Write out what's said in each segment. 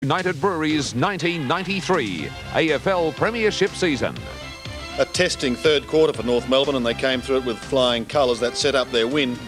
United Brewery's 1993 AFL Premiership season. A testing third quarter for North Melbourne, and they came through it with flying colours. That set up their win,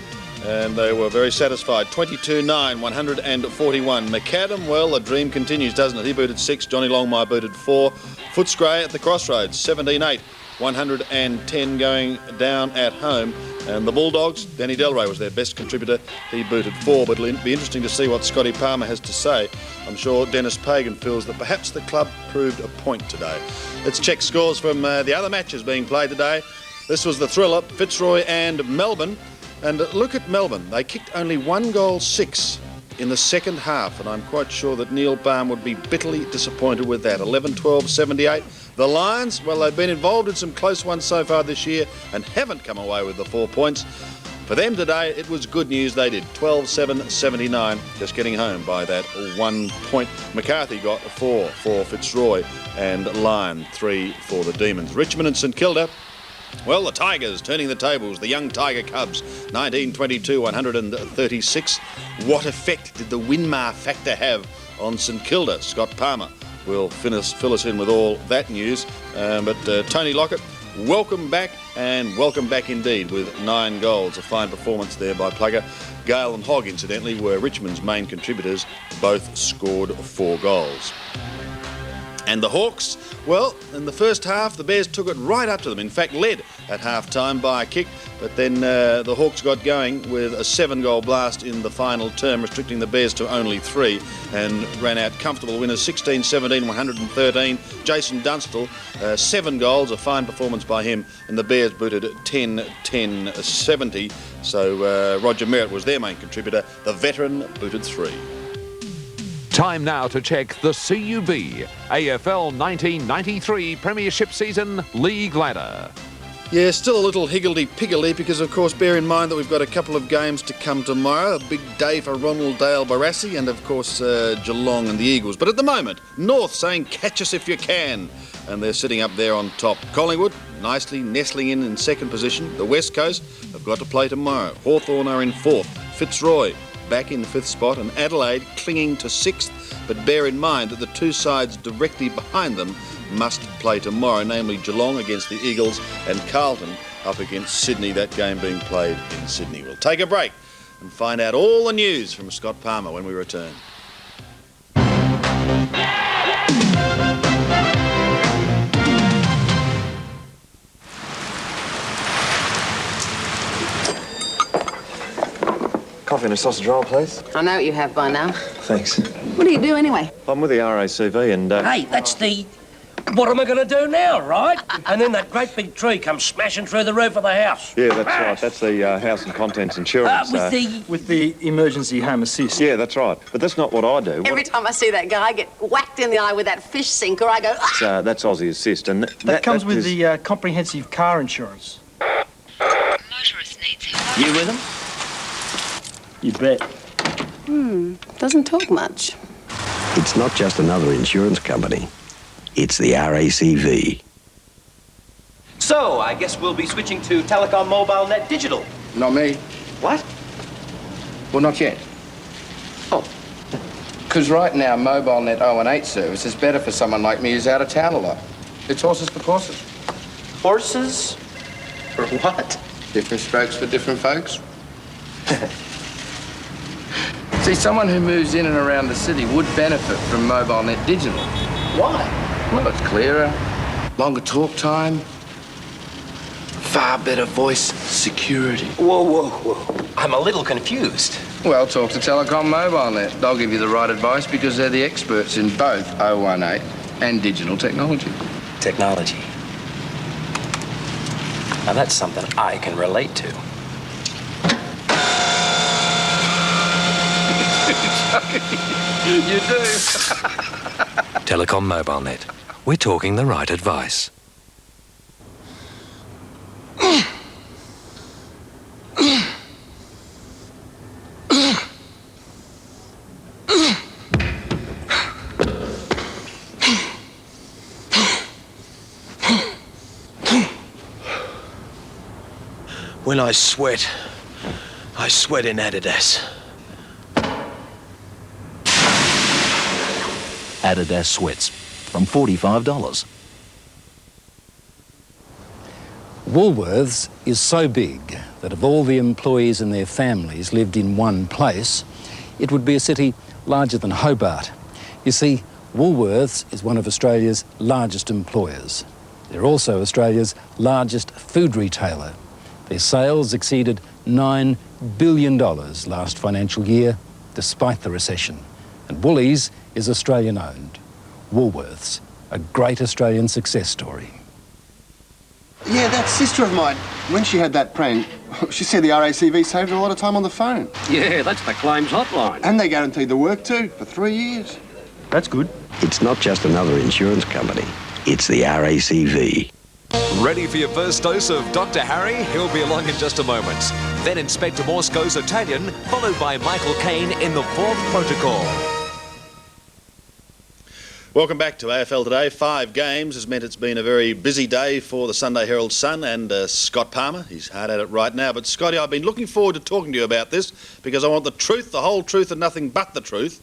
and they were very satisfied. 22-9, 141. McAdam, well, the dream continues, doesn't it? He booted 6, Johnny Longmire booted 4. Footscray at the Crossroads, 17-8, 110 going down at home. And the Bulldogs, Danny Delray was their best contributor. He booted 4, but it'll be interesting to see what Scotty Palmer has to say. I'm sure Dennis Pagan feels that perhaps the club proved a point today. Let's check scores from the other matches being played today. This was the thriller, Fitzroy and Melbourne. And look at Melbourne. They kicked only 1 goal 6 in the second half, and I'm quite sure that Neil Baum would be bitterly disappointed with that. 11-12, 78. The Lions, well, they've been involved in some close ones so far this year and haven't come away with the 4 points. For them today, it was good news they did. 12-7, 79, just getting home by that 1 point. McCarthy got 4 for Fitzroy and Lyon 3 for the Demons. Richmond and St Kilda, well, the Tigers turning the tables, the young Tiger Cubs, 1922, 136. What effect did the Winmar factor have on St Kilda? Scott Palmer will fill us in with all that news. But Tony Lockett, welcome back, and welcome back indeed with 9 goals. A fine performance there by Plugger. Gale and Hogg, incidentally, were Richmond's main contributors. Both scored 4 goals. And the Hawks, well, in the first half, the Bears took it right up to them. In fact, led at half-time by a kick. But then the Hawks got going with a 7-goal blast in the final term, restricting the Bears to only 3, and ran out comfortable winners, 16-17, 113. Jason Dunstall, 7 goals, a fine performance by him, and the Bears booted 10-10, 70. So Roger Merritt was their main contributor. The veteran booted 3. Time now to check the CUB AFL 1993 Premiership Season League ladder. Yeah, still a little higgledy-piggledy because, of course, bear in mind that we've got a couple of games to come tomorrow. A big day for Ronald Dale Barassi and, of course, Geelong and the Eagles. But at the moment, North saying, catch us if you can. And they're sitting up there on top. Collingwood, nicely nestling in second position. The West Coast have got to play tomorrow. Hawthorn are in 4th. Fitzroy back in 5th spot, and Adelaide clinging to 6th. But bear in mind that the 2 sides directly behind them must play tomorrow, namely Geelong against the Eagles and Carlton up against Sydney, that game being played in Sydney. We'll take a break and find out all the news from Scott Palmer when we return. Coffee and a sausage roll, please. I know what you have by now. Thanks. What do you do anyway? I'm with the RACV and... Hey, that's the... What am I going to do now, right? And then that great big tree comes smashing through the roof of the house. Yeah, that's right. That's the house and contents insurance. With the emergency home assist. Yeah, that's right. But that's not what I do. Every time I see that guy get whacked in the eye with that fish sinker, I go... Ah! That's Aussie Assist. And that comes with the comprehensive car insurance. Motorist needs help. You with them? You bet. Doesn't talk much. It's not just another insurance company. It's the RACV. So, I guess we'll be switching to Telecom Mobile Net Digital. Not me. What? Well, not yet. Oh. Because right now, Mobile Net 018 service is better for someone like me who's out of town a lot. It's horses for courses. Horses? For what? Different strokes for different folks. See, someone who moves in and around the city would benefit from Mobile Net Digital. Why? Well, it's clearer, longer talk time, far better voice security. Whoa. I'm a little confused. Well, talk to Telecom Mobile Net. They'll give you the right advice because they're the experts in both 018 and digital technology. Technology. Now, that's something I can relate to. You do. Telecom Mobile Net. We're talking the right advice. When I sweat in Adidas. Adidas sweats from $45. Woolworths is so big that if all the employees and their families lived in one place, it would be a city larger than Hobart. You see, Woolworths is one of Australia's largest employers. They're also Australia's largest food retailer. Their sales exceeded $9 billion last financial year, despite the recession. And Woolies is Australian-owned. Woolworths, a great Australian success story. Yeah, that sister of mine, when she had that prank, she said the RACV saved her a lot of time on the phone. Yeah, that's the claims hotline. And they guaranteed the work too, for 3 years. That's good. It's not just another insurance company. It's the RACV. Ready for your first dose of Dr. Harry? He'll be along in just a moment. Then Inspector Morse goes Italian, followed by Michael Caine in the fourth protocol. Welcome back to AFL Today. 5 games has meant it's been a very busy day for the Sunday Herald Sun and Scott Palmer. He's hard at it right now. But Scotty, I've been looking forward to talking to you about this because I want the truth, the whole truth and nothing but the truth.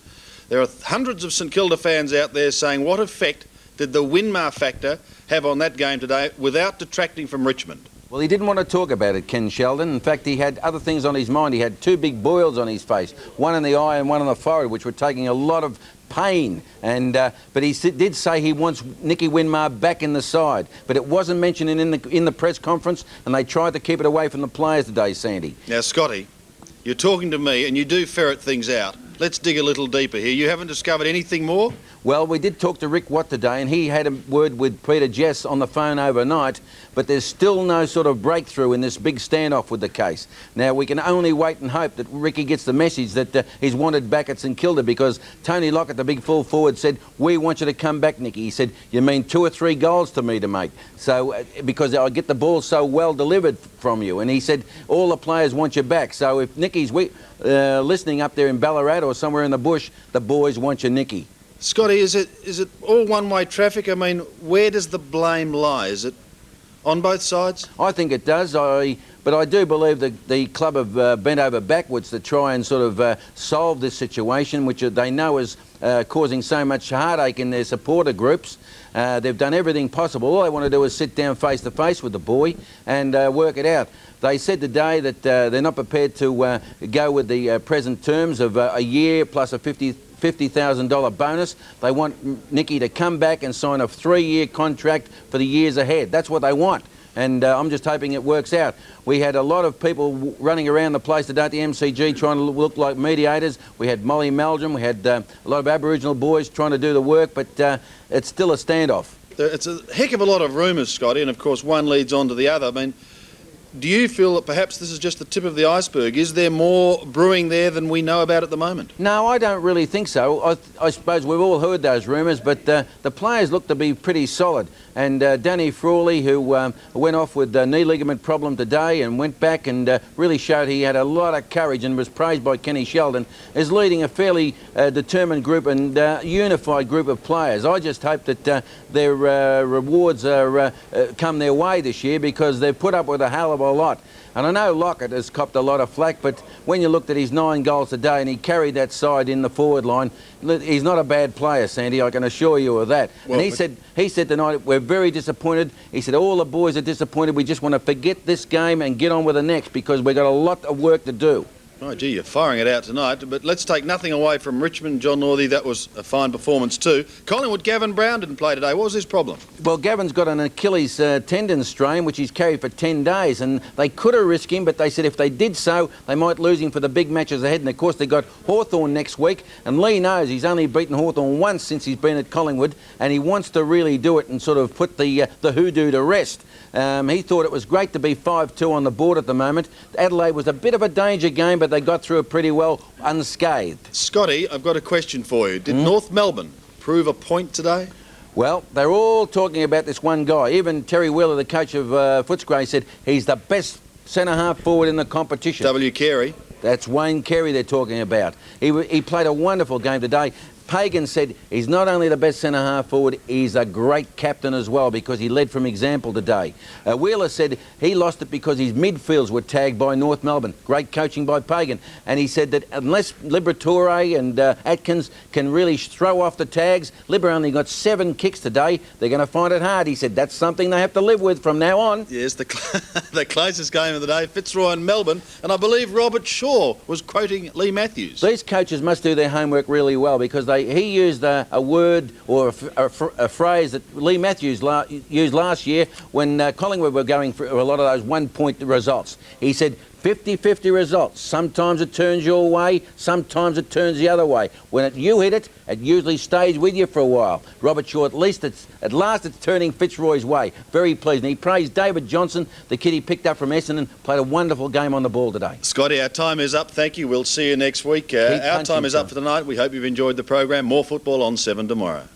There are hundreds of St Kilda fans out there saying what effect did the Winmar factor have on that game today without detracting from Richmond? Well, he didn't want to talk about it, Ken Sheldon. In fact, he had other things on his mind. He had 2 big boils on his face, one in the eye and one on the forehead, which were taking a lot of pain. And but he did say he wants Nicky Winmar back in the side. But it wasn't mentioned in the press conference, and they tried to keep it away from the players today, Sandy. Now, Scotty, you're talking to me, and you do ferret things out. Let's dig a little deeper here. You haven't discovered anything more? Well, we did talk to Rick Watt today, and he had a word with Peter Jess on the phone overnight, but there's still no sort of breakthrough in this big standoff with the case. Now, we can only wait and hope that Ricky gets the message that he's wanted back at St Kilda, because Tony Lockett, the big full forward, said, "We want you to come back, Nicky." He said, "You mean 2 or 3 goals to me to make, so because I get the ball so well delivered from you." And he said, "All the players want you back, so if Nicky's listening up there in Ballarat or somewhere in the bush, the boys want you, Nicky." Scotty, is it all one-way traffic? I mean, where does the blame lie? Is it on both sides? I think it does. But I do believe that the club have bent over backwards to try and sort of solve this situation, which they know is causing so much heartache in their supporter groups. They've done everything possible. All they want to do is sit down face to face with the boy and work it out. They said today that they're not prepared to go with the present terms of a year plus a $50,000 bonus. They want Nicky to come back and sign a 3-year contract for the years ahead. That's what they want. And I'm just hoping it works out. We had a lot of people running around the place today at the MCG trying to look like mediators. We had Molly Meldrum, we had a lot of Aboriginal boys trying to do the work, but it's still a standoff. It's a heck of a lot of rumours, Scotty, and of course one leads on to the other. I mean, do you feel that perhaps this is just the tip of the iceberg? Is there more brewing there than we know about at the moment? No, I don't really think so. I suppose we've all heard those rumours, but the players look to be pretty solid. And Danny Frawley, who went off with a knee ligament problem today and went back and really showed he had a lot of courage and was praised by Kenny Sheldon, is leading a fairly determined group and unified group of players. I just hope that their rewards come their way this year, because they've put up with a hell of a lot. And I know Lockett has copped a lot of flack, but when you looked at his 9 goals today and he carried that side in the forward line, he's not a bad player, Sandy, I can assure you of that. Well, and he said tonight, "We're very disappointed." He said, "All the boys are disappointed. We just want to forget this game and get on with the next, because we've got a lot of work to do." Oh, gee, you're firing it out tonight. But let's take nothing away from Richmond. John Northey, that was a fine performance too. Collingwood, Gavin Brown didn't play today. What was his problem? Well, Gavin's got an Achilles tendon strain, which he's carried for 10 days. And they could have risked him, but they said if they did so, they might lose him for the big matches ahead. And, of course, they've got Hawthorn next week. And Lee knows he's only beaten Hawthorn once since he's been at Collingwood. And he wants to really do it and sort of put the hoodoo to rest. He thought it was great to be 5-2 on the board at the moment. Adelaide was a bit of a danger game, but they got through it pretty well unscathed. Scotty, I've got a question for you. Did North Melbourne prove a point today? Well, they're all talking about this one guy. Even Terry Wheeler, the coach of Footscray, said he's the best centre-half forward in the competition. W. Carey. That's Wayne Carey they're talking about. He played a wonderful game today. Pagan said he's not only the best centre-half forward, he's a great captain as well because he led from example today. Wheeler said he lost it because his midfields were tagged by North Melbourne. Great coaching by Pagan. And he said that unless Liberatore and Atkins can really throw off the tags, Libra only got 7 kicks today. They're going to find it hard. He said that's something they have to live with from now on. Yes, the closest game of the day, Fitzroy and Melbourne, and I believe Robert Shaw was quoting Lee Matthews. These coaches must do their homework really well because he used a word or a phrase that Lee Matthews used last year when Collingwood were going for a lot of those one-point results. He said 50-50 results. Sometimes it turns your way, sometimes it turns the other way. When you hit it, it usually stays with you for a while. Robert Shaw, at last it's turning Fitzroy's way. Very pleased. And he praised David Johnson, the kid he picked up from Essendon, played a wonderful game on the ball today. Scotty, our time is up. Thank you. We'll see you next week. Our time is up for tonight. We hope you've enjoyed the program. More football on 7 tomorrow.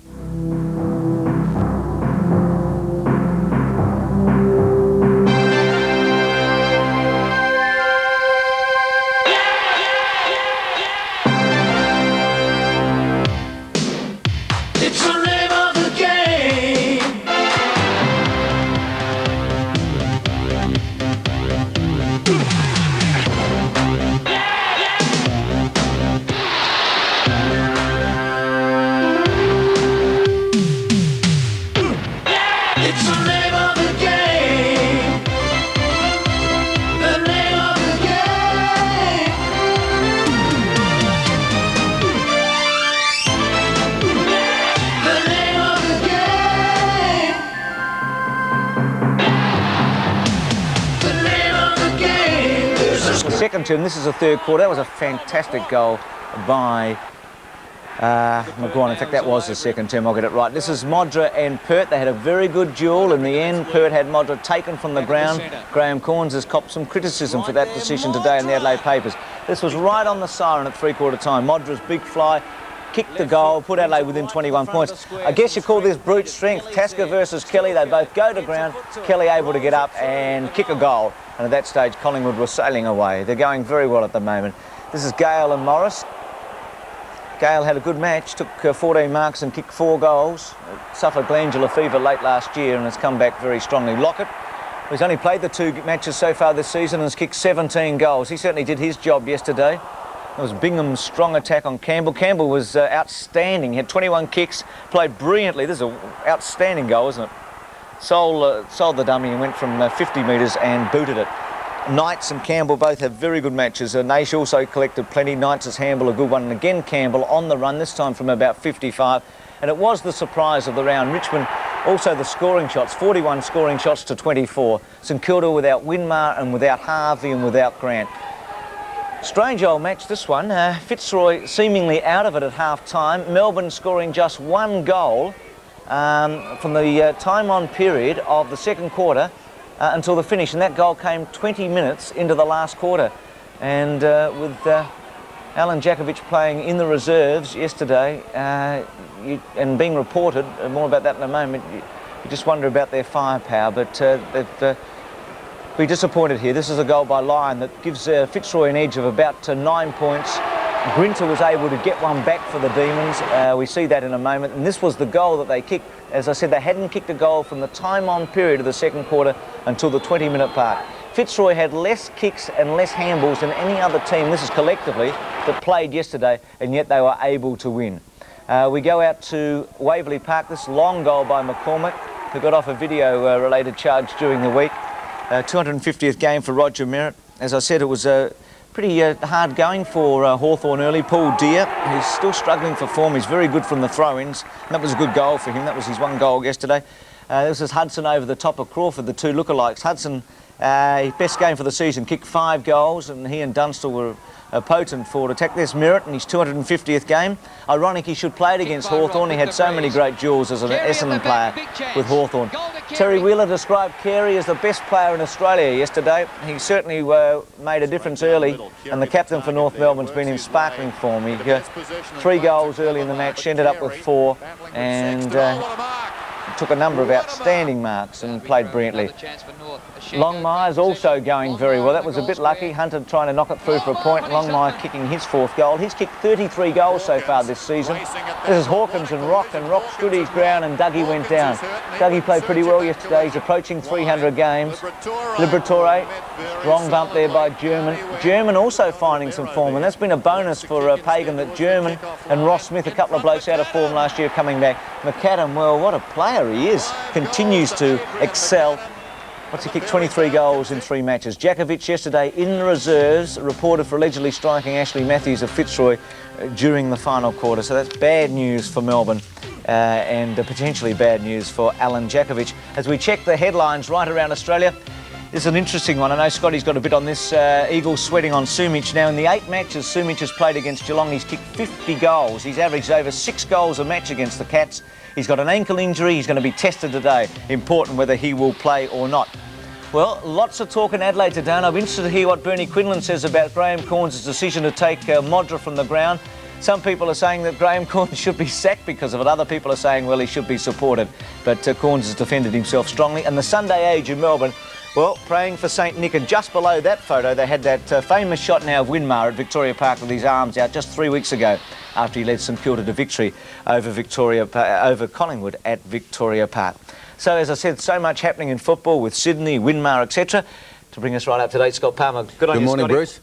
Second term, this is the third quarter. That was a fantastic goal by McGuire. In fact, that was the second term. I'll get it right. This is Modra and Pert. They had a very good duel. In the end, Pert had Modra taken from the ground. Graham Corns has copped some criticism for that decision today in the Adelaide papers. This was right on the siren at three-quarter time. Modra's big fly kicked the goal, put Adelaide within 21 points. I guess you call this brute strength. Tasker versus Kelly. They both go to ground. Kelly able to get up and kick a goal. And at that stage, Collingwood were sailing away. They're going very well at the moment. This is Gale and Morris. Gale had a good match, took 14 marks and kicked 4 goals. Suffered glandular fever late last year and has come back very strongly. Lockett, who's only played the 2 matches so far this season and has kicked 17 goals. He certainly did his job yesterday. It was Bingham's strong attack on Campbell. Campbell was outstanding. He had 21 kicks, played brilliantly. This is an outstanding goal, isn't it? Sold the dummy and went from 50 metres and booted it. Knights and Campbell both have very good matches. Naish also collected plenty. Knights has Hamble a good one, and again Campbell on the run, this time from about 55. And it was the surprise of the round. Richmond also the scoring shots, 41 scoring shots to 24. St Kilda without Winmar and without Harvey and without Grant. Strange old match, this one. Fitzroy seemingly out of it at half-time. Melbourne scoring just 1 goal from the time-on period of the second quarter until the finish. And that goal came 20 minutes into the last quarter. And with Alan Jakovic playing in the reserves yesterday and being reported, more about that in a moment, you just wonder about their firepower. But they've be disappointed here. This is a goal by Lyon that gives Fitzroy an edge of about 9 points. Grinter was able to get one back for the Demons. We see that in a moment. And this was the goal that they kicked. As I said, they hadn't kicked a goal from the time-on period of the second quarter until the 20-minute part. Fitzroy had less kicks and less handballs than any other team, this is collectively, that played yesterday, and yet they were able to win. We go out to Waverley Park. This long goal by McCormick, who got off a video-related charge during the week. 250th game for Roger Merritt. As I said, it was pretty hard going for Hawthorn early. Paul Deere, who's still struggling for form. He's very good from the throw-ins. That was a good goal for him. That was his 1 goal yesterday. This is Hudson over the top of Crawford, the 2 lookalikes. Hudson, best game for the season, kicked 5 goals, and he and Dunstall were potent forward attack. There's Merritt in his 250th game. Ironic he should play it against Hawthorn. He had so many great duels as an Essendon player with Hawthorn. Terry Wheeler described Carey as the best player in Australia yesterday. He certainly made a difference early, and the captain for North Melbourne's been in sparkling form. He got 3 goals early in the match, ended up with 4, and took a number of outstanding marks and played brilliantly. Longmire's also going very well. That was a bit lucky. Hunter trying to knock it through for a point. Longmire kicking his 4th goal. He's kicked 33 goals so far this season. This is Hawkins and Rock stood his ground and Dougie went down. Dougie played pretty well yesterday. He's approaching 300 games. Liberatore, wrong bump there by German. German also finding some form, and that's been a bonus for Pagan that German and Ross Smith, a couple of blokes out of form last year, coming back. McAdam, well, what a player he is. Continues to excel. What's he kicked 23 goals in 3 matches. Djakovic yesterday in the reserves, reported for allegedly striking Ashley Matthews of Fitzroy during the final quarter. So that's bad news for Melbourne and potentially bad news for Alan Djakovic. As we check the headlines right around Australia, this is an interesting one. I know Scotty's got a bit on this. Eagles sweating on Sumic. Now, in the 8 matches Sumic has played against Geelong, he's kicked 50 goals. He's averaged over 6 goals a match against the Cats. He's got an ankle injury. He's going to be tested today. Important whether he will play or not. Well, lots of talk in Adelaide today, and I'm interested to hear what Bernie Quinlan says about Graham Corns' decision to take Modra from the ground. Some people are saying that Graham Corns should be sacked because of it. Other people are saying, well, he should be supported. But Corns has defended himself strongly. And the Sunday Age in Melbourne, well, praying for St Nick. And just below that photo, they had that famous shot now of Winmar at Victoria Park with his arms out just 3 weeks ago after he led St Kilda to victory over Collingwood at Victoria Park. So, as I said, so much happening in football with Sydney, Winmar, etc. To bring us right up to date, Scott Palmer. Good on you, Scotty. Good morning, Bruce.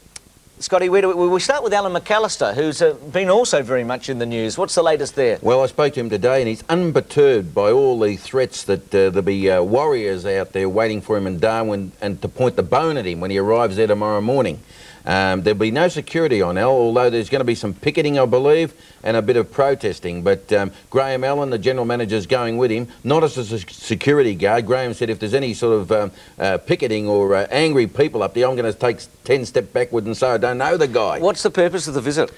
Scotty, we start with Alan McAllister, who's been also very much in the news. What's the latest there? Well, I spoke to him today, and he's unperturbed by all the threats that there'll be warriors out there waiting for him in Darwin and to point the bone at him when he arrives there tomorrow morning. There'll be no security on Al, although there's going to be some picketing, I believe, and a bit of protesting. But Graham Allen, the general manager, is going with him, not as a security guard. Graham said if there's any sort of picketing or angry people up there, I'm going to take 10 steps backward and say I don't know the guy. What's the purpose of the visit?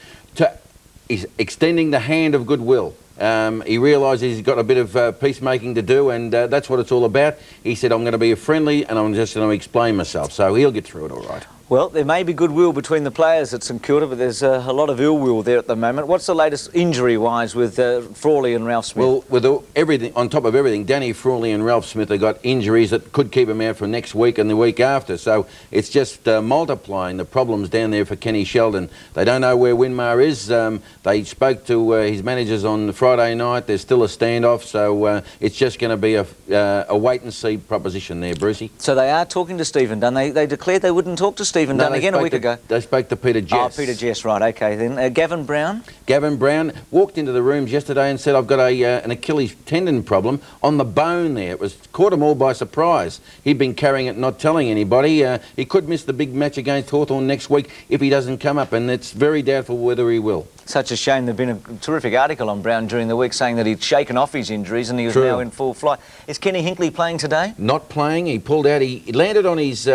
He's extending the hand of goodwill. He realises he's got a bit of peacemaking to do, and that's what it's all about. He said, I'm going to be friendly and I'm just going to explain myself. So he'll get through it all right. Well, there may be goodwill between the players at St Kilda, but there's a lot of ill will there at the moment. What's the latest injury-wise with Frawley and Ralph Smith? Well, with everything on top of everything, Danny Frawley and Ralph Smith have got injuries that could keep them out for next week and the week after. So it's just multiplying the problems down there for Kenny Sheldon. They don't know where Winmar is. They spoke to his managers on Friday night. There's still a standoff, so it's just going to be a wait-and-see proposition there, Brucey. So they are talking to Stephen Dunn. They declared they wouldn't talk to Stephen Dunn again a week ago. They spoke to Peter Jess. Oh, Peter Jess, right, OK then. Gavin Brown? Gavin Brown walked into the rooms yesterday and said, I've got an Achilles tendon problem on the bone there. It caught them all by surprise. He'd been carrying it, not telling anybody. He could miss the big match against Hawthorn next week if he doesn't come up, and it's very doubtful whether he will. Such a shame. There'd been a terrific article on Brown during the week saying that he'd shaken off his injuries and he was now in full flight. Is Kenny Hinkley playing today? Not playing. He pulled out. He landed on his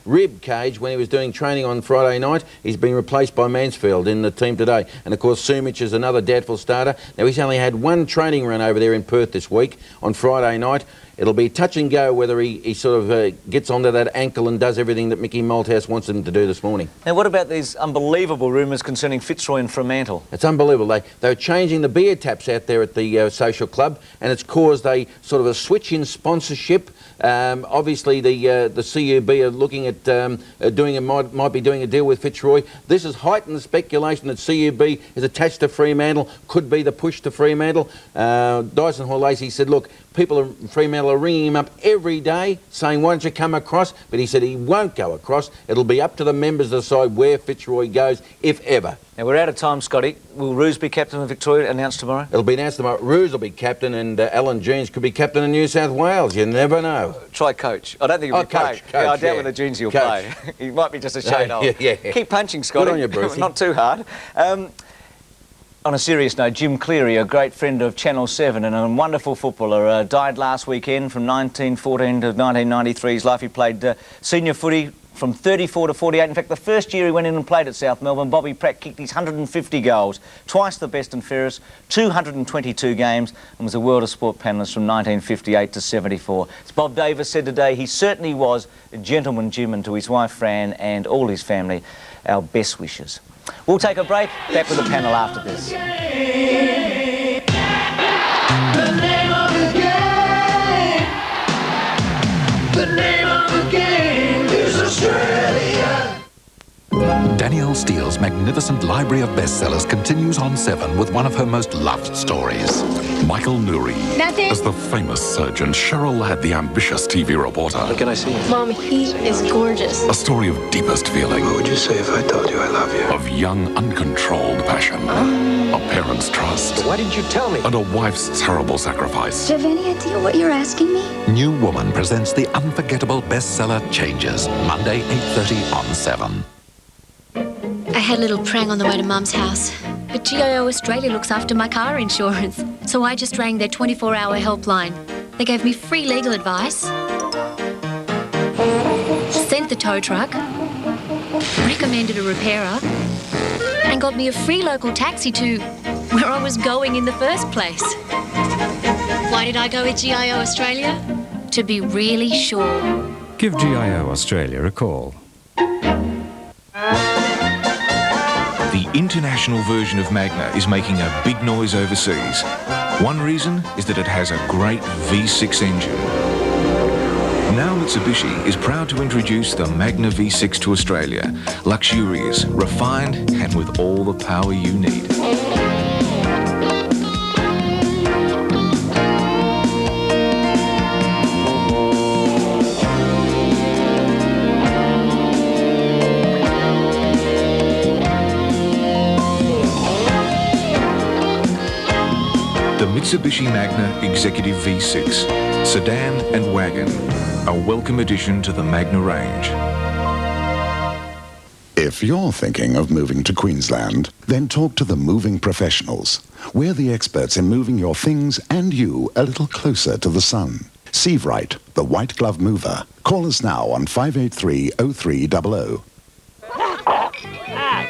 rib cage when he was doing training on Friday night. He's been replaced by Mansfield in the team today. And, of course, Sumic is another doubtful starter. Now, he's only had one training run over there in Perth this week on Friday night. It'll be touch and go whether he sort of gets onto that ankle and does everything that Mickey Malthouse wants him to do this morning. Now, what about these unbelievable rumours concerning Fitzroy and Fremantle? It's unbelievable. They're changing the beer taps out there at the social club, and it's caused a sort of a switch in sponsorship. Obviously, the CUB are looking at might be doing a deal with Fitzroy. This has heightened the speculation that CUB is attached to Fremantle, could be the push to Fremantle. Dyson Hall-Lacey said, look, people in Fremantle are ringing him up every day saying, why don't you come across? But he said he won't go across. It'll be up to the members to decide where Fitzroy goes, if ever. Now, we're out of time, Scotty. Will Roos be captain of Victoria announced tomorrow? It'll be announced tomorrow. Roos will be captain, and Alan Jeans could be captain of New South Wales. You never know. Try coach. I don't think he'll be coach. I doubt whether Jeans will play. He might be just a shade old. Yeah. Keep punching, Scotty. Good on you, Brucey. Not too hard. On a serious note, Jim Cleary, a great friend of Channel 7 and a wonderful footballer, died last weekend from 1914 to 1993. His life, he played senior footy from 34 to 48. In fact, the first year he went in and played at South Melbourne, Bobby Pratt kicked his 150 goals, twice the best and fairest, 222 games, and was a World of Sport panellist from 1958 to 74. As Bob Davis said today, he certainly was a gentleman, Jim, and to his wife Fran and all his family, our best wishes. We'll take a break, back with the panel after this. The name of the game. magnificent library of bestsellers continues on 7 with one of her most loved stories. Michael Nouri. Nothing. As the famous surgeon, Cheryl had the ambitious TV reporter. Can I see him? Mom, he is gorgeous. A story of deepest feeling. What would you say if I told you I love you? Of young, uncontrolled passion. A parent's trust. Why didn't you tell me? And a wife's terrible sacrifice. Do you have any idea what you're asking me? New Woman presents the unforgettable bestseller Changes, Monday, 8:30 on 7. I had a little prang on the way to Mum's house, but GIO Australia looks after my car insurance, so I just rang their 24-hour helpline. They gave me free legal advice, sent the tow truck, recommended a repairer, and got me a free local taxi to where I was going in the first place. Why did I go with GIO Australia? To be really sure. Give GIO Australia a call. The international version of Magna is making a big noise overseas. One reason is that it has a great V6 engine. Now Mitsubishi is proud to introduce the Magna V6 to Australia. Luxurious, refined, and with all the power you need. The Mitsubishi Magna Executive V6, sedan and wagon, a welcome addition to the Magna range. If you're thinking of moving to Queensland, then talk to the moving professionals. We're the experts in moving your things and you a little closer to the sun. Seavright, the white glove mover. Call us now on 583 0300.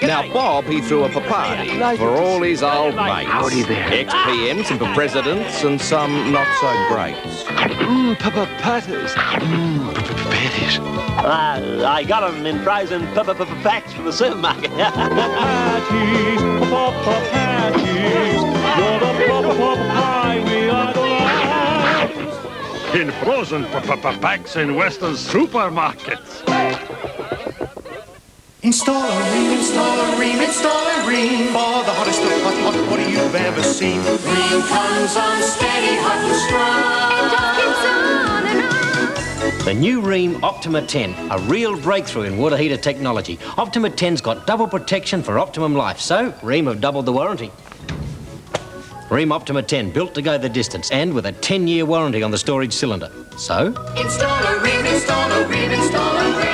Now, Bob, he threw up a party for all his old mates. Howdy there. Ex-PMs, some presidents, and some not-so-greats. Patters. Patties. I got them in frozen packs from the supermarket. Patties, patties, you're the pie we idolize. In frozen packs in Western supermarkets. Install a ream, install a ream, install a ream for the hottest of hot water you've ever seen. Ream comes on steady, hot and strong. It just keeps on and on. The new Ream Optima 10, a real breakthrough in water heater technology. Optima 10's got double protection for optimum life, so Ream have doubled the warranty. Ream Optima 10, built to go the distance and with a 10-year warranty on the storage cylinder. So? Install a ream, install a ream, install a ream.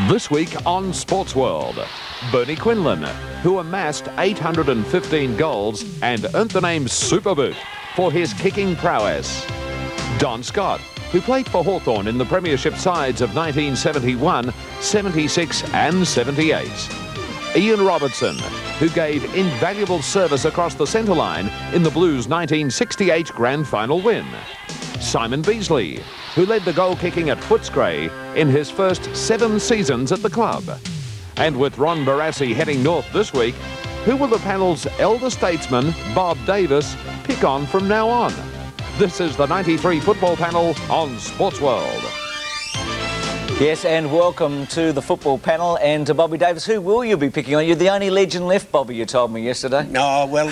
This week on Sportsworld, Bernie Quinlan, who amassed 815 goals and earned the name Superboot for his kicking prowess. Don Scott, who played for Hawthorn in the premiership sides of 1971, 76 and 78. Ian Robertson, who gave invaluable service across the centre line in the Blues' 1968 grand final win. Simon Beasley, who led the goal-kicking at Footscray in his first 7 seasons at the club. And with Ron Barassi heading north this week, who will the panel's elder statesman, Bob Davis, pick on from now on? This is the 93 football panel on Sportsworld. Yes, and welcome to the football panel and to Bobby Davis. Who will you be picking on? You're the only legend left, Bobby, you told me yesterday. Oh, well,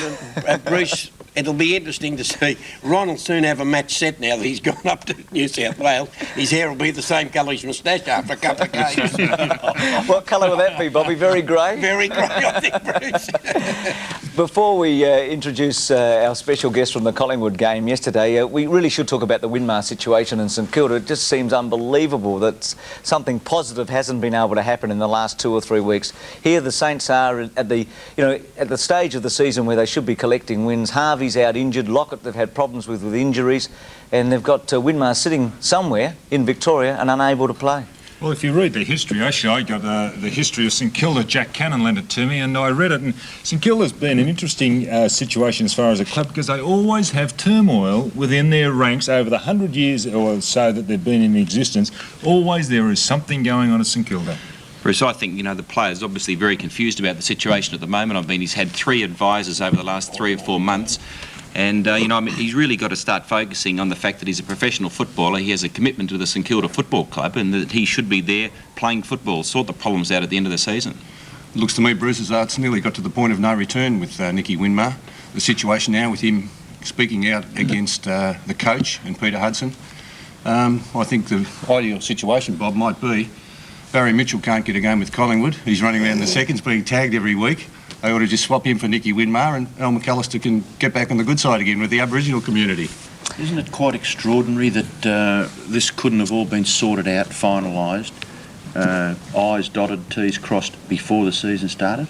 Bruce, it'll be interesting to see. Ron will soon have a match set now that he's gone up to New South Wales. His hair will be the same colour as his moustache after a couple of games. What colour will that be, Bobby? Very grey? Very grey, I think, Bruce. Before we introduce our special guest from the Collingwood game yesterday, we really should talk about the Winmar situation in St Kilda. It just seems unbelievable that something positive hasn't been able to happen in the last 2 or 3 weeks. Here the Saints are at the stage of the season where they should be collecting wins. Harvey's out injured, Lockett they've had problems with injuries, and they've got Winmar sitting somewhere in Victoria and unable to play. Well, if you read the history, actually, I got the history of St Kilda. Jack Cannon lent it to me, and I read it. And St Kilda's been an interesting situation as far as a club because they always have turmoil within their ranks over the 100 years or so that they've been in existence. Always there is something going on at St Kilda. Bruce, I think, the player's obviously very confused about the situation at the moment. He's had 3 advisors over the last 3 or 4 months. And, you know, I mean, he's really got to start focusing on the fact that he's a professional footballer. He has a commitment to the St Kilda Football Club and that he should be there playing football, sort the problems out at the end of the season. It looks to me, Bruce, as though it's nearly got to the point of no return with Nicky Winmar. The situation now with him speaking out against the coach and Peter Hudson. I think the ideal situation, Bob, might be Barry Mitchell can't get a game with Collingwood. He's running around the seconds being tagged every week. They ought to just swap him for Nicky Winmar and Al McAllister can get back on the good side again with the Aboriginal community. Isn't it quite extraordinary that this couldn't have all been sorted out, finalised, I's dotted, T's crossed before the season started?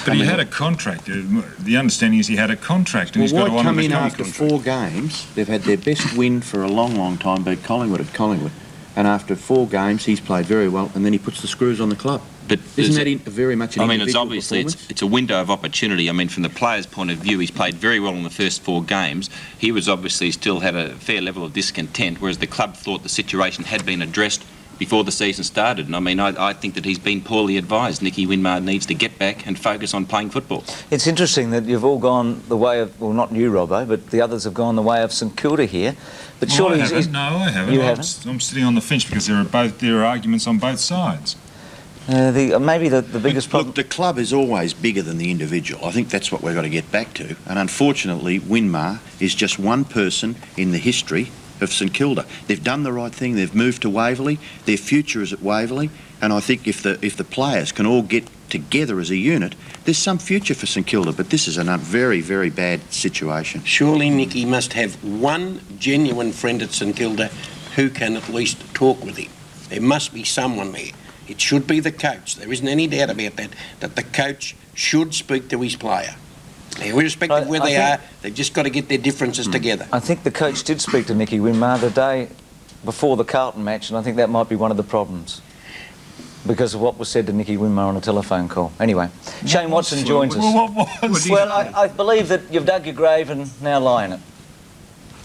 But he had a contract. The understanding is he had a contract and he's got to honour the after contract. 4 games? They've had their best win for a long, long time, beat Collingwood at Collingwood. And after 4 games, he's played very well, and then he puts the screws on the club. But isn't that very much an I mean, it's individual obviously performance? it's a window of opportunity. I mean, from the player's point of view, he's played very well in the first 4 games. He was obviously still had a fair level of discontent, whereas the club thought the situation had been addressed before the season started. And I mean, I think that he's been poorly advised. Nicky Winmar needs to get back and focus on playing football. It's interesting that you've all gone the way of, well, not you, Robbo, but the others have gone the way of St Kilda here. But Well, surely I haven't. No, I haven't. You haven't? I'm sitting on the fence because there are arguments on both sides. Maybe the biggest problem... Look, the club is always bigger than the individual. I think that's what we've got to get back to. And unfortunately, Winmar is just one person in the history of St Kilda. They've done the right thing. They've moved to Waverley. Their future is at Waverley. And I think if the players can all get together as a unit, there's some future for St Kilda. But this is a very, very bad situation. Surely Nicky must have one genuine friend at St Kilda who can at least talk with him. There must be someone there. It should be the coach. There isn't any doubt about that the coach should speak to his player. Now, irrespective of where they are, they've just got to get their differences together. I think the coach did speak to Nicky Winmar the day before the Carlton match, and I think that might be one of the problems because of what was said to Nicky Winmar on a telephone call. Anyway, Shane Watson joins us. Well, I believe that you've dug your grave and now lie in it.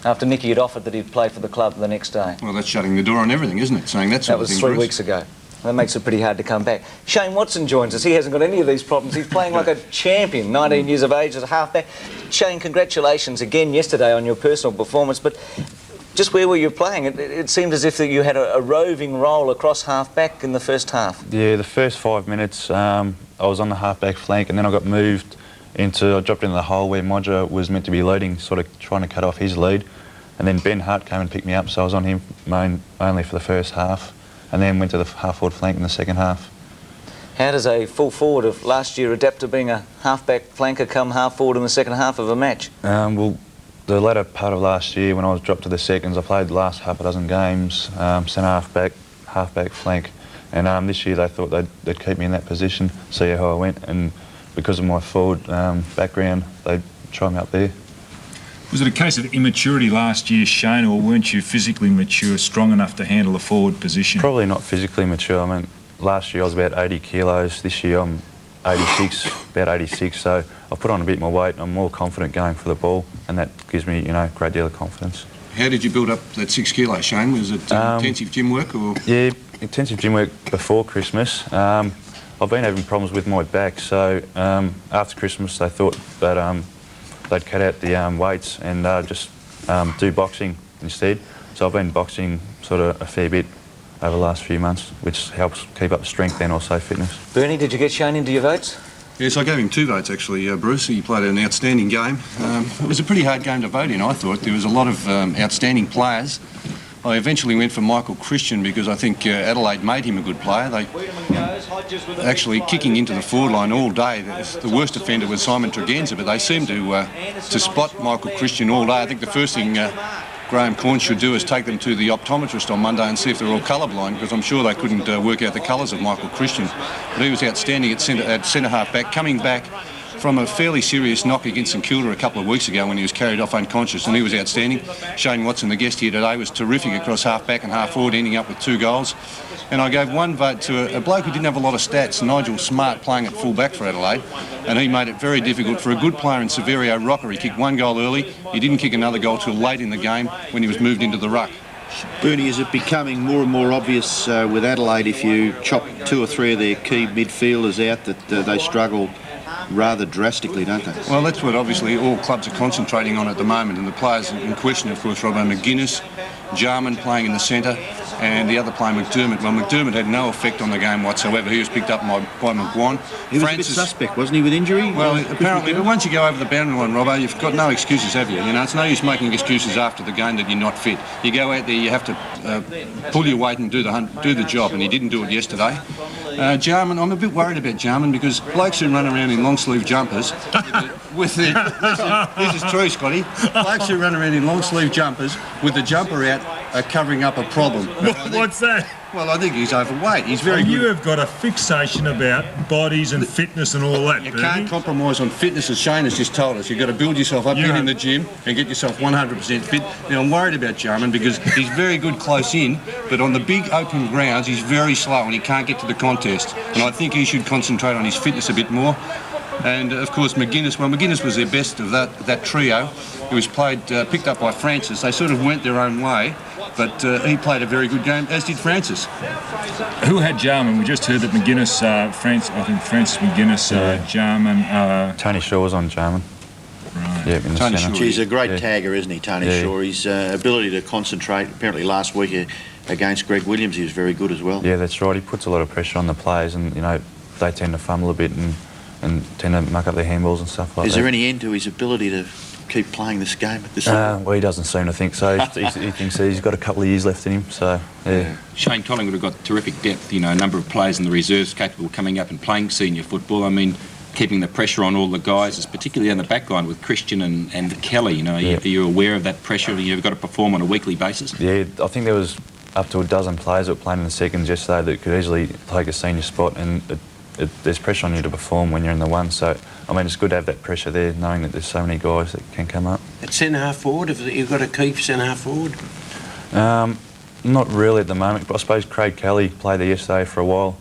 After Nicky had offered that he'd play for the club the next day. Well, that's shutting the door on everything, isn't it? Saying that sort of thing, That was 3 Bruce. weeks ago. That makes it pretty hard to come back. Shane Watson joins us. He hasn't got any of these problems. He's playing like a champion, 19 years of age as a halfback. Shane, congratulations again yesterday on your personal performance, but just where were you playing? It seemed as if that you had a roving role across halfback in the first half. Yeah, the first 5 minutes I was on the halfback flank and then I got moved I dropped into the hole where Modra was meant to be leading, sort of trying to cut off his lead. And then Ben Hart came and picked me up, so I was on him only for the first half. And then went to the half-forward flank in the second half. How does a full forward of last year adapt to being a half-back flanker come half-forward in the second half of a match? Well, the latter part of last year, when I was dropped to the seconds, I played the last half a dozen games, centre half-back flank. And this year they thought they'd keep me in that position, see how I went. And because of my forward background, they'd try me up there. Was it a case of immaturity last year, Shane, or weren't you physically mature, strong enough to handle a forward position? Probably not physically mature. I mean, last year I was about 80 kilos. This year I'm 86, about 86. So I've put on a bit more weight. I'm more confident going for the ball, and that gives me, a great deal of confidence. How did you build up that 6 kilos, Shane? Was it intensive gym work or? Yeah, intensive gym work before Christmas. I've been having problems with my back, so after Christmas they thought that they'd cut out the weights and just do boxing instead. So I've been boxing sort of a fair bit over the last few months, which helps keep up strength and also fitness. Bernie, did you get Shane into your votes? Yes, I gave him 2 votes actually, Bruce. He played an outstanding game. It was a pretty hard game to vote in, I thought. There was a lot of outstanding players. I eventually went for Michael Christian because I think Adelaide made him a good player. They actually kicking into the forward line all day. The worst offender was Simon Tregenza, but they seemed to spot Michael Christian all day. I think the first thing Graham Corn should do is take them to the optometrist on Monday and see if they're all colourblind, because I'm sure they couldn't work out the colours of Michael Christian. But he was outstanding at centre half back, coming back from a fairly serious knock against St Kilda a couple of weeks ago when he was carried off unconscious, and he was outstanding. Shane Watson, the guest here today, was terrific across half-back and half-forward, ending up with 2 goals. And I gave 1 vote to a bloke who didn't have a lot of stats, Nigel Smart, playing at full-back for Adelaide, and he made it very difficult for a good player in Severio Rocker. He kicked 1 goal early. He didn't kick another goal till late in the game when he was moved into the ruck. Bernie, is it becoming more and more obvious with Adelaide, if you chop 2 or 3 of their key midfielders out, that they struggle rather drastically, don't they? Well, that's what obviously all clubs are concentrating on at the moment, and the players in question, of course, Robbo McGuinness, Jarman playing in the centre, and the other player, McDermott. Well, McDermott had no effect on the game whatsoever. He was picked up by McGuan. He was a bit suspect, wasn't he, with injury? Well, apparently, but once you go over the boundary line, Robbo, you've got no excuses, have you? You know, it's no use making excuses after the game that you're not fit. You go out there, you have to pull your weight and do the job, and he didn't do it yesterday. Jarman, I'm a bit worried about Jarman because blokes who run around in long-sleeve jumpers with their... This is true, Scotty. Blokes who run around in long-sleeve jumpers with the jumper out are covering up a problem. What's that? Well, I think he's overweight. He's very good. You have got a fixation about bodies and fitness and all that, You can't compromise on fitness, as Shane has just told us. You've got to build yourself up, get in the gym and get yourself 100% fit. Now, I'm worried about Jarman because he's very good close in, but on the big open grounds, he's very slow and he can't get to the contest. And I think he should concentrate on his fitness a bit more. And, of course, McGuinness. Well, McGuinness was their best of that trio. He was picked up by Francis. They sort of went their own way, but he played a very good game, as did Francis. Who had Jarman? We just heard that McGuinness, Francis McGuinness, Jarman... Tony Shaw was on Jarman. Right. Yeah, in the Tony centre. Shaw. He's a great tagger, isn't he, Tony Shaw? His ability to concentrate, apparently last week against Greg Williams, he was very good as well. Yeah, that's right. He puts a lot of pressure on the players and, you know, they tend to fumble a bit and tend to muck up their handballs and stuff like that. Is there any end to his ability to keep playing this game at this level? Well, he doesn't seem to think so. he thinks he's got a couple of years left in him, so, yeah. Shane Collingwood have got terrific depth, you know, a number of players in the reserves capable of coming up and playing senior football. I mean, keeping the pressure on all the guys, is particularly on the back line with Christian and Kelly, you know. Are you aware of that pressure? You've got to perform on a weekly basis? Yeah, I think there was up to a dozen players that were playing in the seconds yesterday that could easily take a senior spot, and there's pressure on you to perform when you're in the one, so I mean it's good to have that pressure there, knowing that there's so many guys that can come up. At centre-half forward, have you got to keep centre-half forward? Not really at the moment, but I suppose Craig Kelly played there yesterday for a while.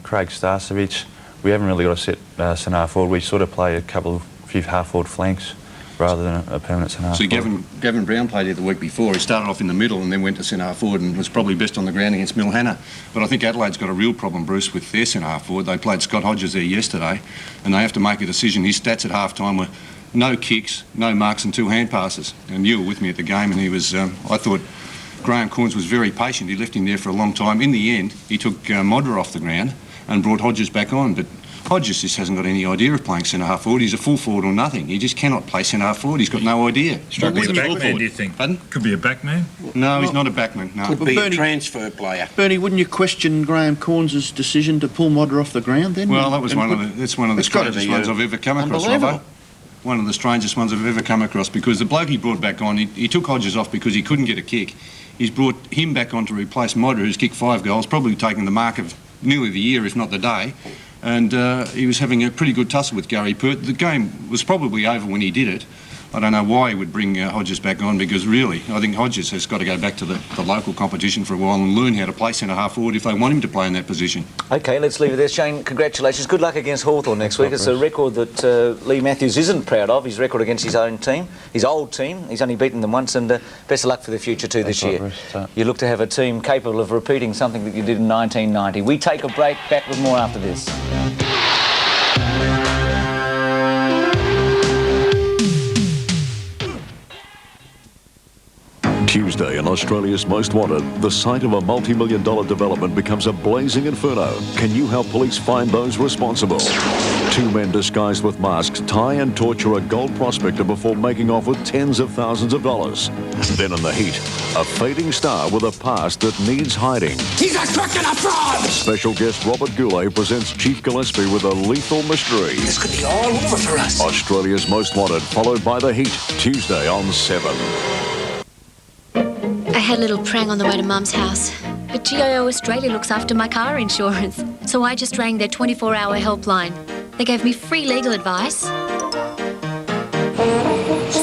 Craig Starcevic, we haven't really got a set centre-half forward. We sort of play a few half-forward flanks rather than a permanent centre-half So forward. Gavin Brown played there the week before. He started off in the middle and then went to centre-half forward and was probably best on the ground against Milhanna. But I think Adelaide's got a real problem, Bruce, with their centre-half forward. They played Scott Hodges there yesterday and they have to make a decision. His stats at half-time were no kicks, no marks and 2 hand passes. And you were with me at the game and he was, I thought Graham Corns was very patient. He left him there for a long time. In the end, he took Modra off the ground and brought Hodges back on. But Hodges just hasn't got any idea of playing centre-half forward. He's a full forward or nothing. He just cannot play centre-half forward. He's got no idea. Struggling with a backman, do you think? Pardon? Could be a backman? No, he's not a backman, no. Could be a transfer player. Bernie, wouldn't you question Graham Corns' decision to pull Modra off the ground then? Well, that's one of the strangest ones I've ever come across, Robbo. One of the strangest ones I've ever come across, because the bloke he brought back on, he took Hodges off because he couldn't get a kick. He's brought him back on to replace Modra, who's kicked 5 goals, probably taking the mark of nearly the year, if not the day. And he was having a pretty good tussle with Gary Pert. The game was probably over when he did it. I don't know why he would bring Hodges back on, because really, I think Hodges has got to go back to the local competition for a while and learn how to play centre-half forward if they want him to play in that position. OK, let's leave it there. Shane, congratulations. Good luck against Hawthorn next week. It's a record that Lee Matthews isn't proud of, his record against his own team, his old team. He's only beaten them once, and best of luck for the future too this year. You look to have a team capable of repeating something that you did in 1990. We take a break, back with more after this. Tuesday in Australia's Most Wanted, the site of a multi-million-dollar development becomes a blazing inferno. Can you help police find those responsible? 2 men disguised with masks tie and torture a gold prospector before making off with tens of thousands of dollars. Then in the heat, a fading star with a past that needs hiding. He's a crook and a fraud! Special guest Robert Goulet presents Chief Gillespie with a lethal mystery. This could be all over for us. Australia's Most Wanted, followed by The Heat, Tuesday on 7. I had a little prang on the way to Mum's house, but GIO Australia looks after my car insurance, so I just rang their 24-hour helpline. They gave me free legal advice,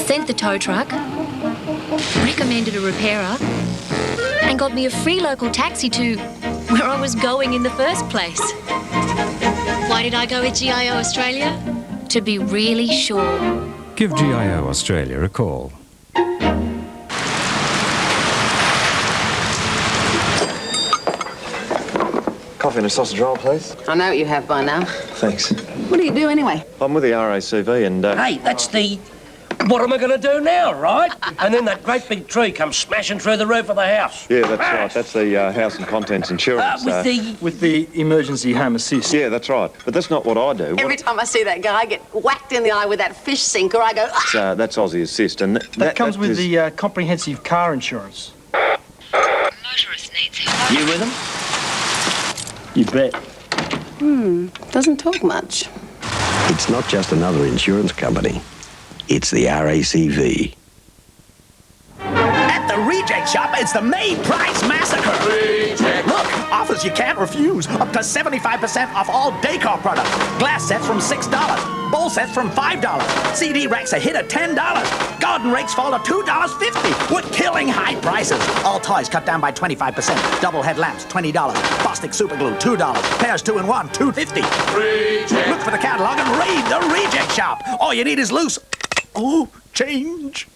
sent the tow truck, recommended a repairer, and got me a free local taxi to where I was going in the first place. Why did I go with GIO Australia? To be really sure. Give GIO Australia a call. Coffee and a sausage roll, please. I know what you have by now. Thanks. What do you do anyway? I'm with the RACV and... Hey, that's the... What am I going to do now, right? And then that great big tree comes smashing through the roof of the house. Yeah, that's right. That's the house and contents insurance. With the emergency home assist. Yeah, that's right. But that's not what I do. Every time I see that guy get whacked in the eye with that fish sinker, I go... "Ah!" That's Aussie Assist. And That comes with the comprehensive car insurance. motorist needs help. You with him? You bet. Doesn't talk much. It's not just another insurance company. It's the RACV. At the Reject Shop, it's the May Price Massacre. Reject. Look, offers you can't refuse. Up to 75% off all decor products. Glass sets from $6. Bowl sets from $5. CD racks a hit at $10. Garden rakes fall to $2.50 with killing high prices. All toys cut down by 25%. Double head lamps, $20. Bostic super glue, $2. Pairs 2-in-1, $2.50. Reject. Look for the catalog and raid the Reject Shop. All you need is loose. Oh, change.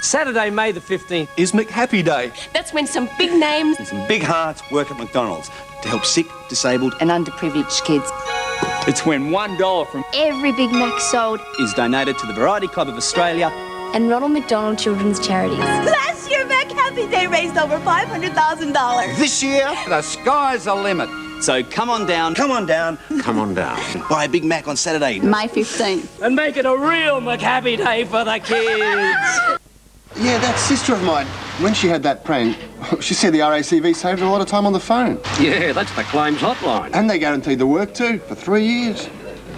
Saturday, May the 15th is McHappy Day. That's when some big names And some big hearts work at McDonald's to help sick, disabled and underprivileged kids. It's when $1 from Every Big Mac sold is donated to the Variety Club of Australia and Ronald McDonald Children's Charities. Last year, McHappy Day raised over $500,000. This year, the sky's the limit. So come on down. Come on down. Come on down. Buy a Big Mac on Saturday. May 15th. and make it a real McHappy Day for the kids. Yeah, that sister of mine, when she had that prank, she said the RACV saved her a lot of time on the phone. Yeah, that's the claims hotline. And they guaranteed the work too, for 3 years.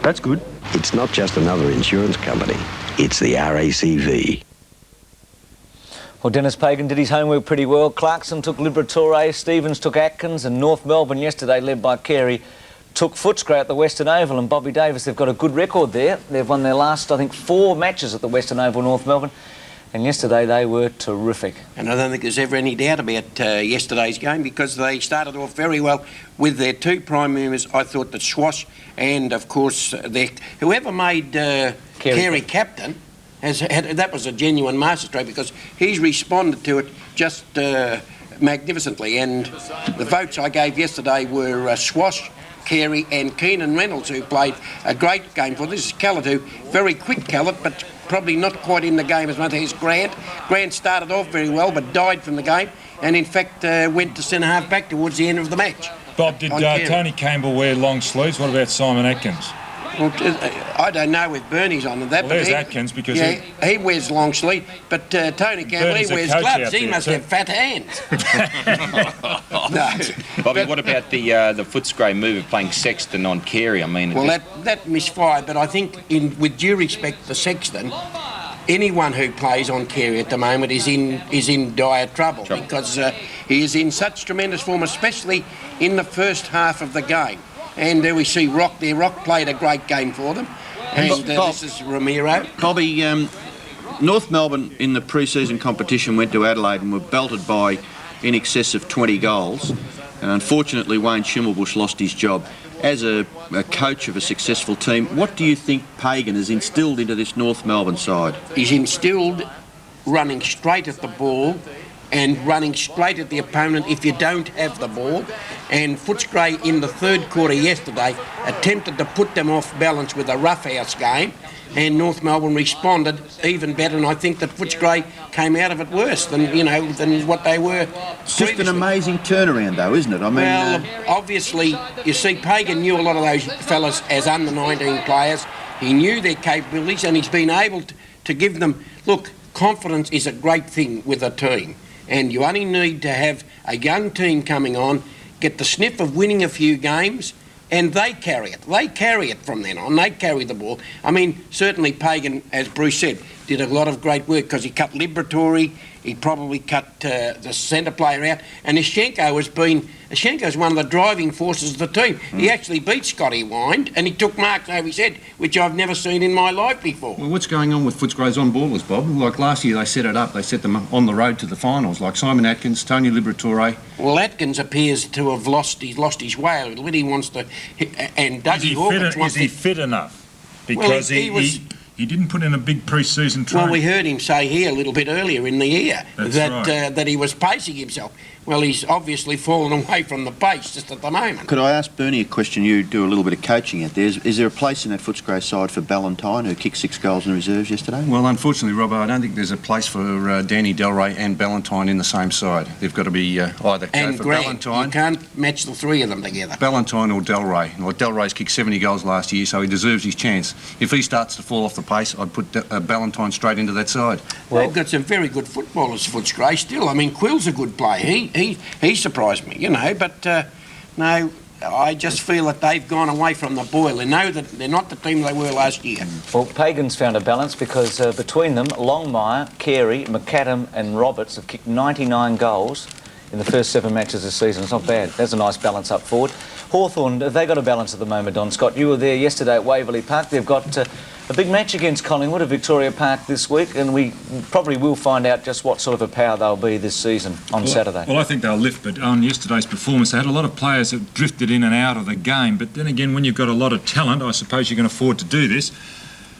That's good. It's not just another insurance company. It's the RACV. Well, Dennis Pagan did his homework pretty well. Clarkson took Liberatore, Stevens took Atkins, and North Melbourne yesterday, led by Carey, took Footscray at the Western Oval. And Bobby Davis, they've got a good record there. They've won their last, I think, 4 matches at the Western Oval, North Melbourne. And yesterday they were terrific. And I don't think there's ever any doubt about yesterday's game, because they started off very well with their 2 prime movers. I thought that Swash and, of course, whoever made Carey captain, that was a genuine masterstroke, because he's responded to it just magnificently. And the votes I gave yesterday were Swash, Carey and Keenan Reynolds, who played a great game for this is Callett, who very quick Callett, but probably not quite in the game as much as Grant. Grant started off very well but died from the game, and in fact went to centre half back towards the end of the match. Bob, did Tony Campbell wear long sleeves? What about Simon Atkins? Well, I don't know with Bernie's on that. Well, there's Atkins, because he wears long sleeve, but Tony Campbell, he wears gloves. He must have fat hands. No. Bobby, what about the Footscray move of playing Sexton on Carey? I mean, well, that misfired, but I think, with due respect to Sexton, anyone who plays on Carey at the moment is in dire trouble. Because he is in such tremendous form, especially in the first half of the game. And we see Rock there. Rock played a great game for them. And this is Ramiro. Bobby, North Melbourne in the pre-season competition went to Adelaide and were belted by in excess of 20 goals. And unfortunately, Wayne Schimmelbusch lost his job. As a coach of a successful team, what do you think Pagan has instilled into this North Melbourne side? He's instilled running straight at the ball and running straight at the opponent if you don't have the ball. And Footscray in the 3rd quarter yesterday attempted to put them off balance with a roughhouse game, and North Melbourne responded even better, and I think that Footscray came out of it worse than what they were. It's just an amazing turnaround though, isn't it? I mean, well, obviously, you see, Pagan knew a lot of those fellas as under-19 players. He knew their capabilities, and he's been able to give them... Look, confidence is a great thing with a team. And you only need to have a young team coming on, get the sniff of winning a few games, and they carry it. They carry it from then on. They carry the ball. I mean, certainly Pagan, as Bruce said, did a lot of great work, because he cut Liberatore, he probably cut the centre player out, and Ischenko's one of the driving forces of the team. He actually beat Scotty Wind, and he took marks over his head, which I've never seen in my life before. Well, what's going on with Footscray's on-ballers, Bob? Like last year they set it up, they set them on the road to the finals, like Simon Atkins, Tony Liberatore. Well, Atkins appears to have lost his way a little bit. He wants to... And Dougie Hawkins wants to... Is he fit enough? Because he didn't put in a big pre-season training. Well, we heard him say here a little bit earlier in the year that he was pacing himself. Well, he's obviously fallen away from the pace just at the moment. Could I ask Bernie a question? You do a little bit of coaching out there. Is there a place in that Footscray side for Ballantyne, who kicked 6 goals in reserves yesterday? Well, unfortunately, Robbo, I don't think there's a place for Danny Delray and Ballantyne in the same side. They've got to be either go for Greg, Ballantyne. you can't match the three of them together. Ballantyne or Delray. Well, Delray's kicked 70 goals last year, so he deserves his chance. If he starts to fall off the pace, I'd put Ballantyne straight into that side. Well, they've got some very good footballers, Footscray, still. I mean, Quill's a good player. He surprised me, you know, but no, I just feel that they've gone away from the boil. They know that they're not the team they were last year. Well, Pagan's found a balance because between them, Longmire, Carey, McAdam and Roberts have kicked 99 goals in the first 7 matches this season. It's not bad. There's a nice balance up forward. Hawthorn, they got a balance at the moment, Don Scott. You were there yesterday at Waverley Park. They've got a big match against Collingwood at Victoria Park this week, and we probably will find out just what sort of a power they'll be this season on Saturday. Well, I think they'll lift, but on yesterday's performance, they had a lot of players that drifted in and out of the game. But then again, when you've got a lot of talent, I suppose you can afford to do this.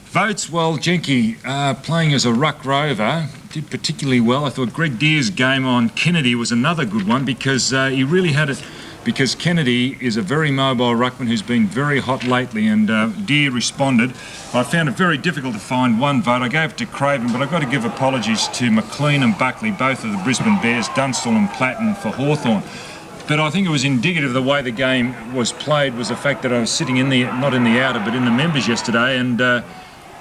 Votes, well, Jenke, playing as a ruck rover, did particularly well. I thought Greg Deer's game on Kennedy was another good one because he really had it. Because Kennedy is a very mobile ruckman who's been very hot lately, and Deer responded. I found it very difficult to find one vote. I gave it to Craven, but I've got to give apologies to McLean and Buckley, both of the Brisbane Bears, Dunstall and Platten for Hawthorn. But I think it was indicative of the way the game was played was the fact that I was sitting in the, not in the outer, but in the members yesterday, and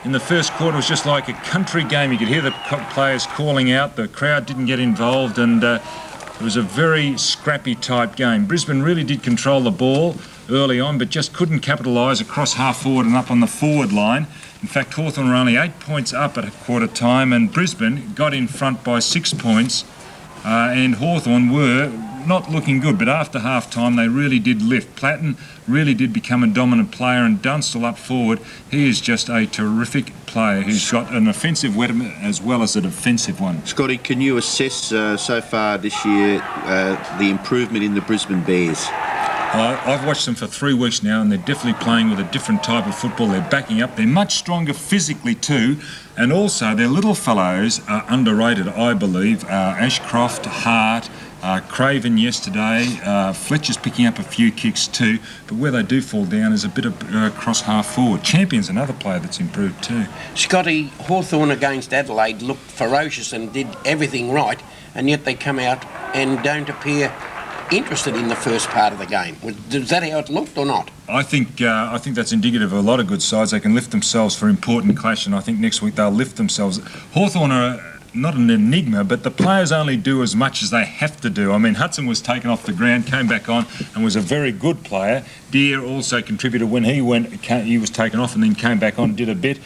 in the first quarter it was just like a country game. You could hear the players calling out, the crowd didn't get involved, and it was a very scrappy type game. Brisbane really did control the ball early on, but just couldn't capitalise across half forward and up on the forward line. In fact, Hawthorn were only 8 points up at a quarter time, and Brisbane got in front by 6 points, and Hawthorn were not looking good, but after half time they really did lift. Platten really did become a dominant player, and Dunstall up forward, he is just a terrific player who's got an offensive weapon as well as a defensive one. Scotty, can you assess so far this year the improvement in the Brisbane Bears? I've watched them for 3 weeks now, and they're definitely playing with a different type of football. They're backing up. They're much stronger physically too, and also their little fellows are underrated, I believe. Ashcroft, Hart, Craven yesterday, Fletcher's picking up a few kicks too, but where they do fall down is a bit of cross half forward. Champion's another player that's improved too. Scotty, Hawthorn against Adelaide looked ferocious and did everything right, and yet they come out and don't appear interested in the first part of the game. Is that how it looked or not? I think that's indicative of a lot of good sides. They can lift themselves for important clash, and I think next week they'll lift themselves. Hawthorn are not an enigma, but the players only do as much as they have to do. I mean, Hudson was taken off the ground, came back on, and was a very good player. Deer also contributed when he was taken off and then came back on and did a bit.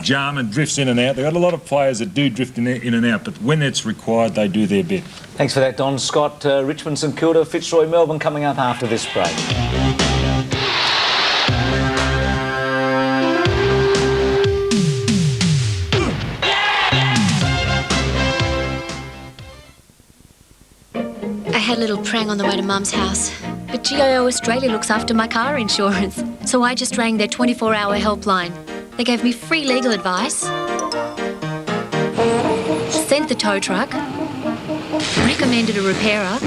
Jarman drifts in and out. They've got a lot of players that do drift in and out, but when it's required, they do their bit. Thanks for that, Don Scott. Richmond, St Kilda, Fitzroy, Melbourne coming up after this break. I had a little prang on the way to Mum's house, but GIO Australia looks after my car insurance, so I just rang their 24-hour helpline. They gave me free legal advice, sent the tow truck, recommended a repairer,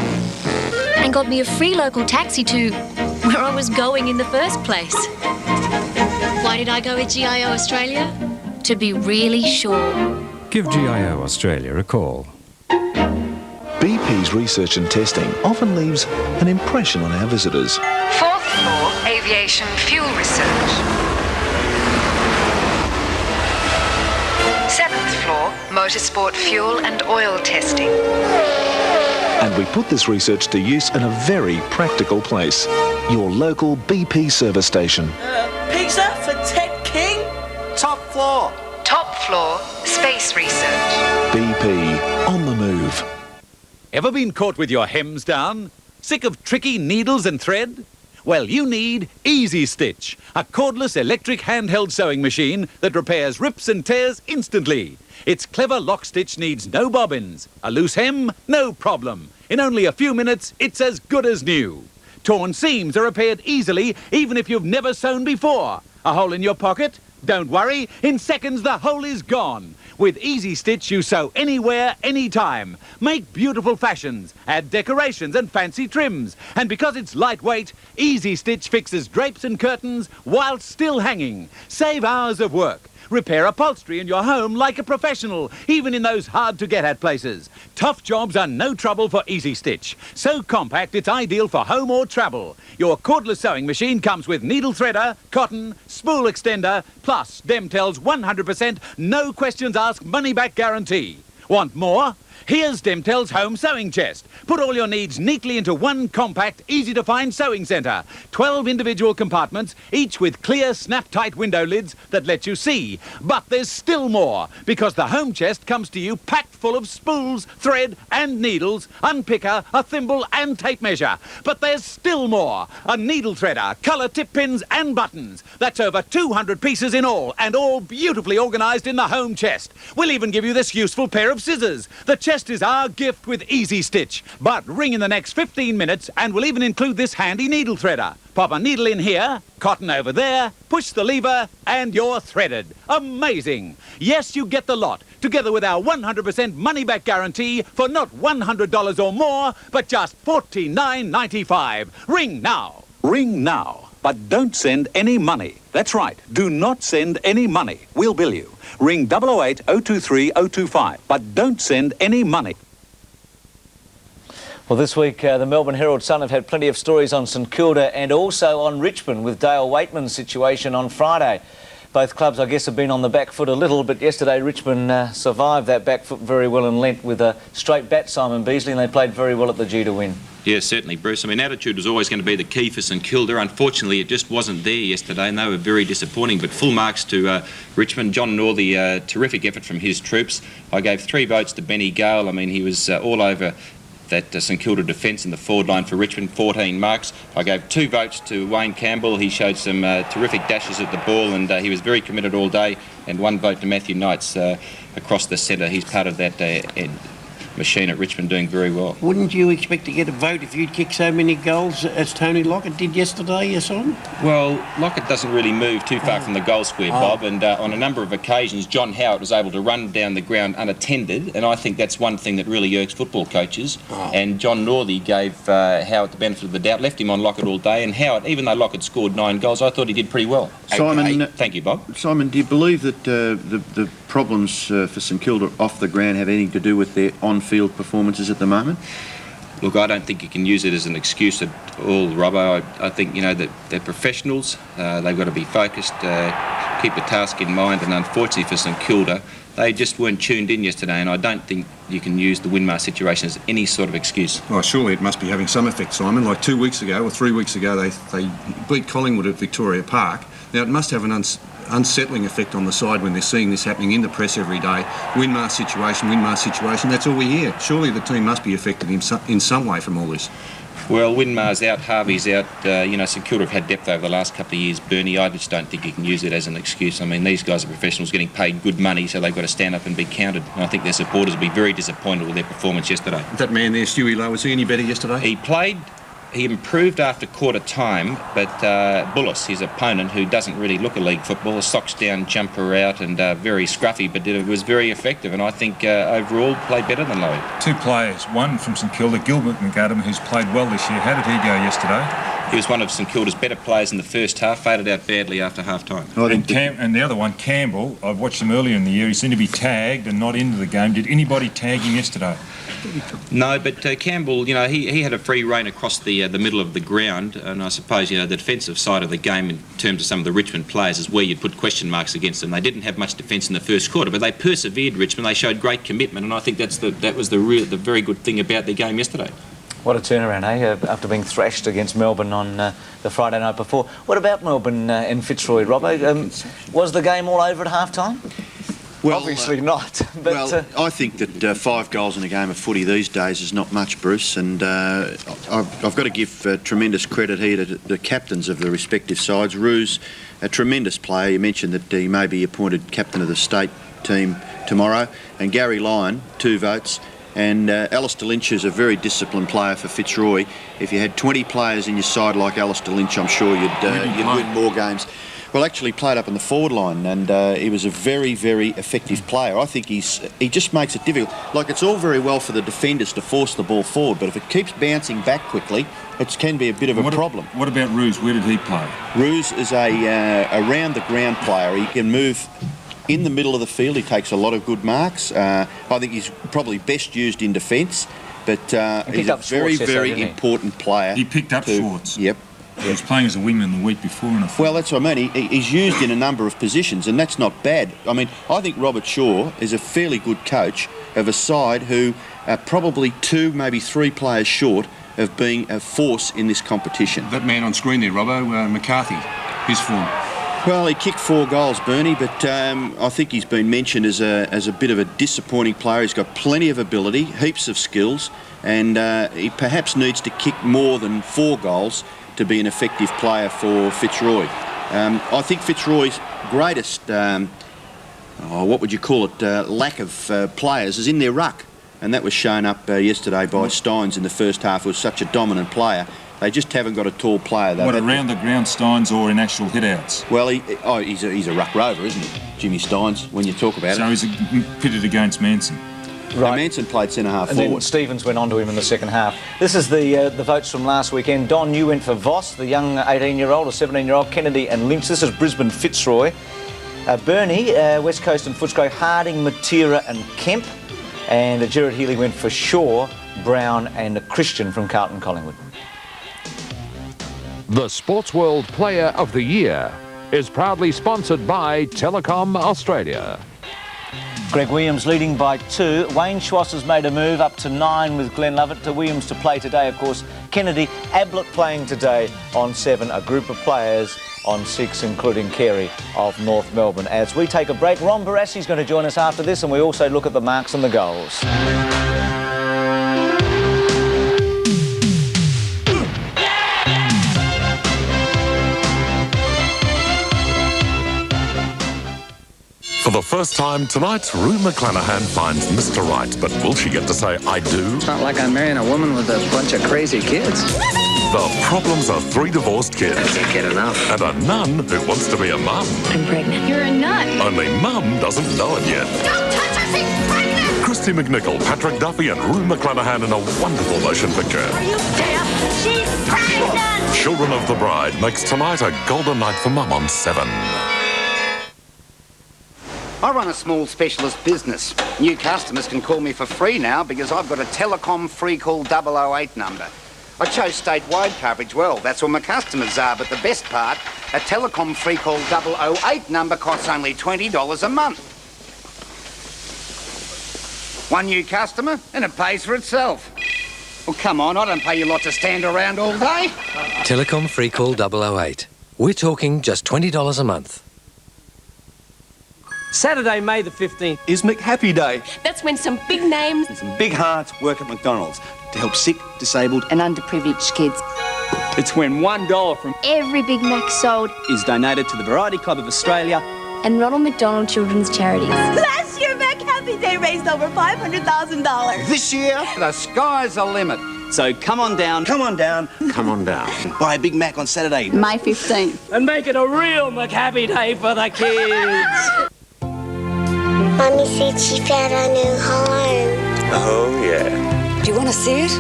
and got me a free local taxi to where I was going in the first place. Why did I go with GIO Australia? To be really sure. Give GIO Australia a call. BP's research and testing often leaves an impression on our visitors. 4th floor, aviation fuel research. 7th floor, motorsport fuel and oil testing. And we put this research to use in a very practical place, your local BP service station. Pizza for Ted King? Top floor. Top floor, space research. BP, on the move. Ever been caught with your hems down? Sick of tricky needles and thread? Well, you need Easy Stitch, a cordless electric handheld sewing machine that repairs rips and tears instantly. Its clever lock stitch needs no bobbins. A loose hem? No problem. In only a few minutes, it's as good as new. Torn seams are repaired easily, even if you've never sewn before. A hole in your pocket? Don't worry, in seconds the hole is gone. With Easy Stitch you sew anywhere, anytime. Make beautiful fashions, add decorations and fancy trims. And because it's lightweight, Easy Stitch fixes drapes and curtains while still hanging. Save hours of work. Repair upholstery in your home like a professional, even in those hard-to-get-at places. Tough jobs are no trouble for Easy Stitch. So compact, it's ideal for home or travel. Your cordless sewing machine comes with needle threader, cotton, spool extender, plus Demtel's 100% no questions asked money-back guarantee. Want more? Here's Demtel's home sewing chest. Put all your needs neatly into one compact, easy-to-find sewing centre. 12 individual compartments, each with clear, snap-tight window lids that let you see. But there's still more, because the home chest comes to you packed full of spools, thread and needles, unpicker, a thimble and tape measure. But there's still more. A needle threader, colour tip pins and buttons. That's over 200 pieces in all, and all beautifully organised in the home chest. We'll even give you this useful pair of scissors. The chest is our gift with Easy Stitch. But ring in the next 15 minutes and we'll even include this handy needle threader. Pop a needle in here, cotton over there, push the lever, and you're threaded. Amazing. Yes, you get the lot, together with our 100% money-back guarantee for not $100 or more, but just $49.95. Ring now. Ring now. But don't send any money. That's right. Do not send any money. We'll bill you. Ring 008 023 025. But don't send any money. Well, this week, the Melbourne Herald-Sun have had plenty of stories on St Kilda and also on Richmond with Dale Waitman's situation on Friday. Both clubs, I guess, have been on the back foot a little, but yesterday Richmond survived that back foot very well and lent with a straight bat, Simon Beasley, and they played very well at the G to win. Yeah, certainly, Bruce. I mean, attitude was always going to be the key for St Kilda. Unfortunately, it just wasn't there yesterday, and they were very disappointing. But full marks to Richmond. John Northey, terrific effort from his troops. I gave 3 votes to Benny Gale. I mean, he was all over that St Kilda defence in the forward line for Richmond, 14 marks. I gave 2 votes to Wayne Campbell. He showed some terrific dashes at the ball, and he was very committed all day. And 1 vote to Matthew Knights across the centre. He's part of that machine at Richmond, doing very well. Wouldn't you expect to get a vote if you'd kicked so many goals as Tony Lockett did yesterday, Simon? Well, Lockett doesn't really move too far from the goal square, Bob, and on a number of occasions John Howard was able to run down the ground unattended, and I think that's one thing that really irks football coaches. And John Northey gave Howard the benefit of the doubt, left him on Lockett all day, and Howard, even though Lockett scored 9 goals, I thought he did pretty well. Simon, thank you, Bob. Simon, do you believe that the problems for St Kilda off the ground have anything to do with their on-field performances at the moment? Look, I don't think you can use it as an excuse at all, Robbo. I think, you know, that they're professionals. They've got to be focused, keep the task in mind, and unfortunately for St Kilda, they just weren't tuned in yesterday, and I don't think you can use the Winmar situation as any sort of excuse. Well, surely it must be having some effect, Simon. Like 2 weeks ago or 3 weeks ago, they beat Collingwood at Victoria Park. Now, it must have an unsettling effect on the side when they're seeing this happening in the press every day. Winmar situation, that's all we hear. Surely the team must be affected in some way from all this. Well, Winmar's out, Harvey's out. St Kilda have had depth over the last couple of years. Bernie, I just don't think you can use it as an excuse. I mean, these guys are professionals getting paid good money, so they've got to stand up and be counted. And I think their supporters will be very disappointed with their performance yesterday. That man there, Stewie Lowe, was he any better yesterday? He improved after quarter time, but Bullis, his opponent, who doesn't really look a league footballer, socks down, jumper out, and very scruffy, but it was very effective, and I think overall played better than Lowe. 2 players, one from St Kilda, Gilbert McAdam, who's played well this year. How did he go yesterday? He was one of St Kilda's better players in the first half, faded out badly after half-time. And the other one, Campbell, I've watched him earlier in the year. He seemed to be tagged and not into the game. Did anybody tag him yesterday? No, but Campbell, you know, he had a free rein across the middle of the ground, and I suppose, you know, the defensive side of the game in terms of some of the Richmond players is where you'd put question marks against them. They didn't have much defence in the first quarter, but they persevered, Richmond. They showed great commitment, and I think that was the very good thing about their game yesterday. What a turnaround, eh? After being thrashed against Melbourne on the Friday night before. What about Melbourne in Fitzroy, Robbo? Was the game all over at half-time? Well, obviously not. But, I think that 5 goals in a game of footy these days is not much, Bruce, and I've got to give tremendous credit here to the captains of the respective sides. Roos, a tremendous player. You mentioned that he may be appointed captain of the state team tomorrow, and Gary Lyon, 2 votes. And Alistair Lynch is a very disciplined player for Fitzroy. If you had 20 players in your side like Alistair Lynch, I'm sure you'd win more games. Well, actually played up in the forward line, and he was a very, very effective player. I think he just makes it difficult. Like, it's all very well for the defenders to force the ball forward, but if it keeps bouncing back quickly, it can be a bit of a problem. What about Ruse? Where did he play? Ruse is a round-the-ground player. He can move in the middle of the field. He takes a lot of good marks. I think he's probably best used in defence, but he's a very, very important player. He picked up Schwartz. Yep. He was playing as a wingman the week before. Well, that's what I mean. He's used in a number of positions, and that's not bad. I mean, I think Robert Shaw is a fairly good coach of a side who are probably 2, maybe 3 players short of being a force in this competition. That man on screen there, Robbo, McCarthy, his form. Well, he kicked 4 goals, Bernie, but I think he's been mentioned as a bit of a disappointing player. He's got plenty of ability, heaps of skills, and he perhaps needs to kick more than 4 goals to be an effective player for Fitzroy. I think Fitzroy's greatest, what would you call it, lack of players is in their ruck. And that was shown up yesterday by Steins in the first half. It was such a dominant player. They just haven't got a tall player. What, around the ground Steins or in actual hit-outs? Well, he's a ruck rover, isn't he, Jimmy Steins, when you talk about it. So he's pitted against Manson. Right. Manson played centre-half and forward. Then Stevens went on to him in the second half. This is the votes from last weekend. Don, you went for Voss, the young 18-year-old or 17-year-old, Kennedy and Lynch. This is Brisbane Fitzroy. Bernie, West Coast and Footscray, Harding, Matera and Kemp. And Gerard Healy went for Shaw, Brown and Christian from Carlton Collingwood. The Sportsworld Player of the Year is proudly sponsored by Telecom Australia. Greg Williams leading by 2. Wayne Schwass has made a move up to 9 with Glenn Lovett. To Williams to play today, of course. Kennedy, Ablett playing today on 7. A group of players on 6, including Carey of North Melbourne. As we take a break, Ron Barassi's going to join us after this, and we also look at the marks and the goals. For the first time tonight, Rue McClanahan finds Mr. Right, but will she get to say, I do? It's not like I'm marrying a woman with a bunch of crazy kids. The problems are 3 divorced kids. I can't get enough. And a nun who wants to be a mum. I'm pregnant. You're a nut. Only mum doesn't know it yet. Don't touch her, she's pregnant! Christy McNichol, Patrick Duffy and Rue McClanahan in a wonderful motion picture. Are you deaf? She's pregnant! Children of the Bride makes tonight a golden night for mum on 7. I run a small specialist business. New customers can call me for free now because I've got a Telecom free call 008 number. I chose statewide coverage. Well, that's where my customers are, but the best part, a Telecom free call 008 number costs only $20 a month. One new customer and it pays for itself. Well, come on, I don't pay you lot to stand around all day. Telecom free call 008. We're talking just $20 a month. Saturday, May the 15th is McHappy Day. That's when some big names and some big hearts work at McDonald's to help sick, disabled and underprivileged kids. It's when $1 from every Big Mac sold is donated to the Variety Club of Australia and Ronald McDonald Children's Charities. Last year, McHappy Day raised over $500,000. This year, the sky's the limit. So come on down. Come on down. Come on down. Buy a Big Mac on Saturday, May 15th. And make it a real McHappy Day for the kids. Mommy said she found our new home. Oh, yeah. Do you want to see it?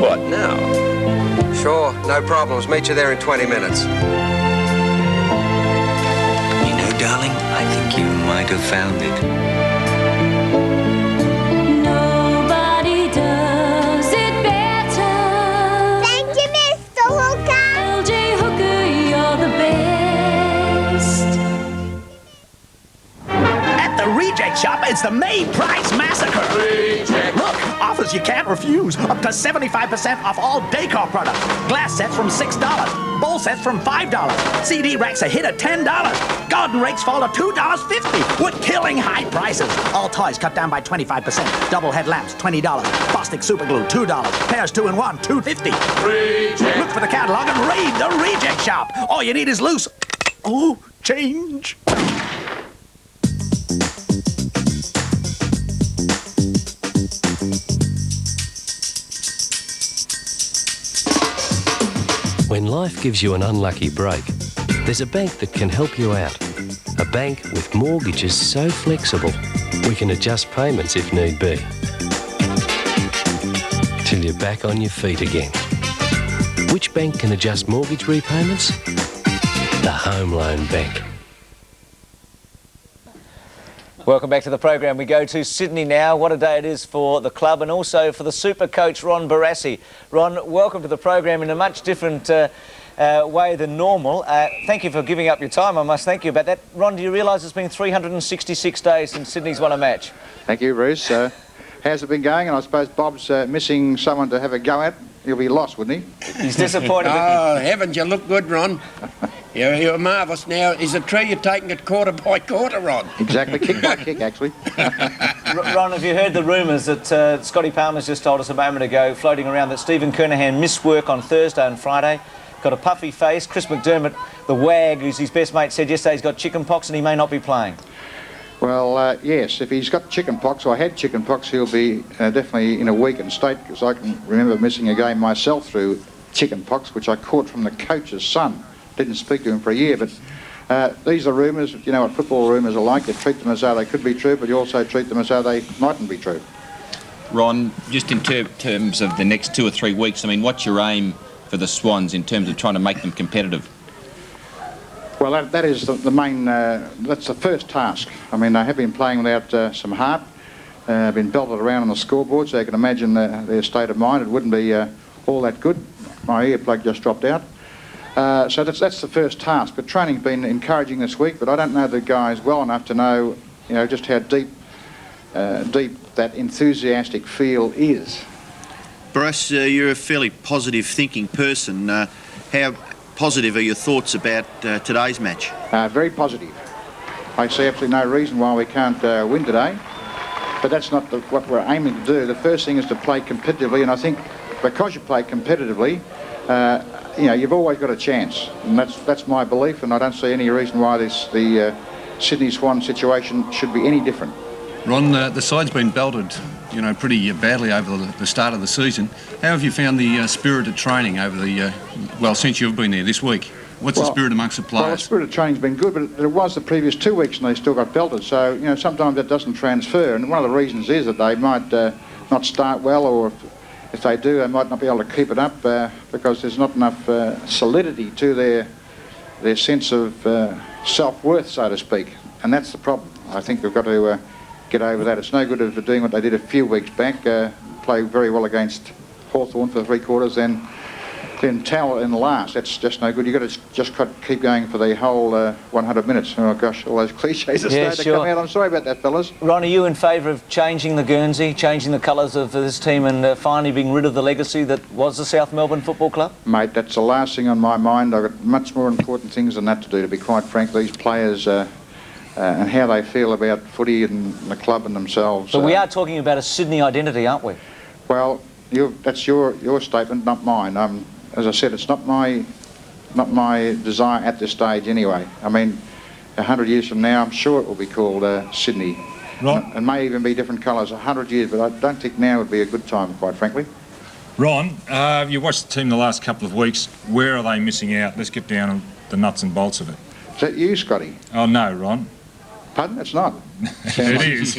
What now? Sure, no problems. Meet you there in 20 minutes. You know, darling, I think you might have found it. Nobody does it better. Thank you, Mr. Hooker. LJ Hooker, you're the best. At the Reject Shop, it's the May Price Massacre. Reject. Look, offers you can't refuse. Up to 75% off all decor products. Glass sets from $6. Bowl sets from $5. CD racks a hit at $10. Garden rakes fall to $2.50 with killing high prices. All toys cut down by 25%. Double head lamps, $20. Bostic super glue, $2. Pairs 2 in 1, $2.50. Reject. Look for the catalog and raid the Reject Shop. All you need is loose. Oh, change. When life gives you an unlucky break, There's a bank that can help you out. A bank with mortgages so flexible, we can adjust payments if need be. Till you're back on your feet again. Which bank can adjust mortgage repayments? The Home Loan Bank. Welcome back to the program. We go to Sydney now. What a day it is for the club and also for the super coach, Ron Barassi. Ron, welcome to the program in a much different way than normal. Thank you for giving up your time. I must thank you about that. Ron, do you realise it's been 366 days since Sydney's won a match? Thank you, Bruce. How's it been going? And I suppose Bob's missing someone to have a go at. He'll be lost, wouldn't he? He's disappointed. Oh, heavens, you look good, Ron. You're marvellous. Now, is it true you're taking it quarter by quarter, Ron? Exactly, kick by kick, actually. Ron, have you heard the rumours that Scotty Palmer's just told us a moment ago, floating around, that Stephen Kernahan missed work on Thursday and Friday, got a puffy face? Chris McDermott, the wag, who's his best mate, said yesterday he's got chicken pox and he may not be playing. Well, yes, if he's got chicken pox, or had chicken pox, he'll be definitely in a weakened state, because I can remember missing a game myself through chicken pox, which I caught from the coach's son. Didn't speak to him for a year, but these are rumours. You know what football rumours are like. You treat them as though they could be true, but you also treat them as though they mightn't be true. Ron, just in terms of the next 2 or 3 weeks, I mean, what's your aim for the Swans in terms of trying to make them competitive? Well, that is the main, that's the first task. I mean, they have been playing without some heart, been belted around on the scoreboard, so you can imagine their state of mind. It wouldn't be all that good. My earplug just dropped out. So that's the first task. But training's been encouraging this week, but I don't know the guys well enough to know, just how deep that enthusiastic feel is. Bruce, you're a fairly positive thinking person. How positive are your thoughts about today's match? Very positive. I see absolutely no reason why we can't win today, but that's not what we're aiming to do. The first thing is to play competitively, and I think because you play competitively, you've always got a chance, and that's my belief, and I don't see any reason why the Sydney Swan situation should be any different. Ron, the side's been belted, pretty badly over the start of the season. How have you found the spirit of training over since you've been there this week? What's the spirit amongst the players? Well, the spirit of training's been good, but it was the previous 2 weeks and they still got belted. So, sometimes that doesn't transfer, and one of the reasons is that they might not start well, or if they do, they might not be able to keep it up because there's not enough solidity to their sense of self-worth, so to speak. And that's the problem. I think we've got to get over that. It's no good of doing what they did a few weeks back, play very well against Hawthorn for 3 quarters, then towel in the last. That's just no good. You've got to just keep going for the whole 100 minutes. Oh gosh, all those cliches are starting to come out. I'm sorry about that, fellas. Ron, are you in favour of changing the Guernsey, changing the colours of this team, and finally being rid of the legacy that was the South Melbourne Football Club? Mate, that's the last thing on my mind. I've got much more important things than that to do, to be quite frank. These players and how they feel about footy and the club and themselves. But we are talking about a Sydney identity, aren't we? Well, that's your statement, not mine. As I said, it's not my desire at this stage anyway. I mean, 100 years from now, I'm sure it will be called Sydney. Ron? It may even be different colours 100 years, but I don't think now would be a good time, quite frankly. Ron, you watched the team the last couple of weeks. Where are they missing out? Let's get down to the nuts and bolts of it. Is that you, Scotty? Oh, no, Ron. Pardon? It's not. It is.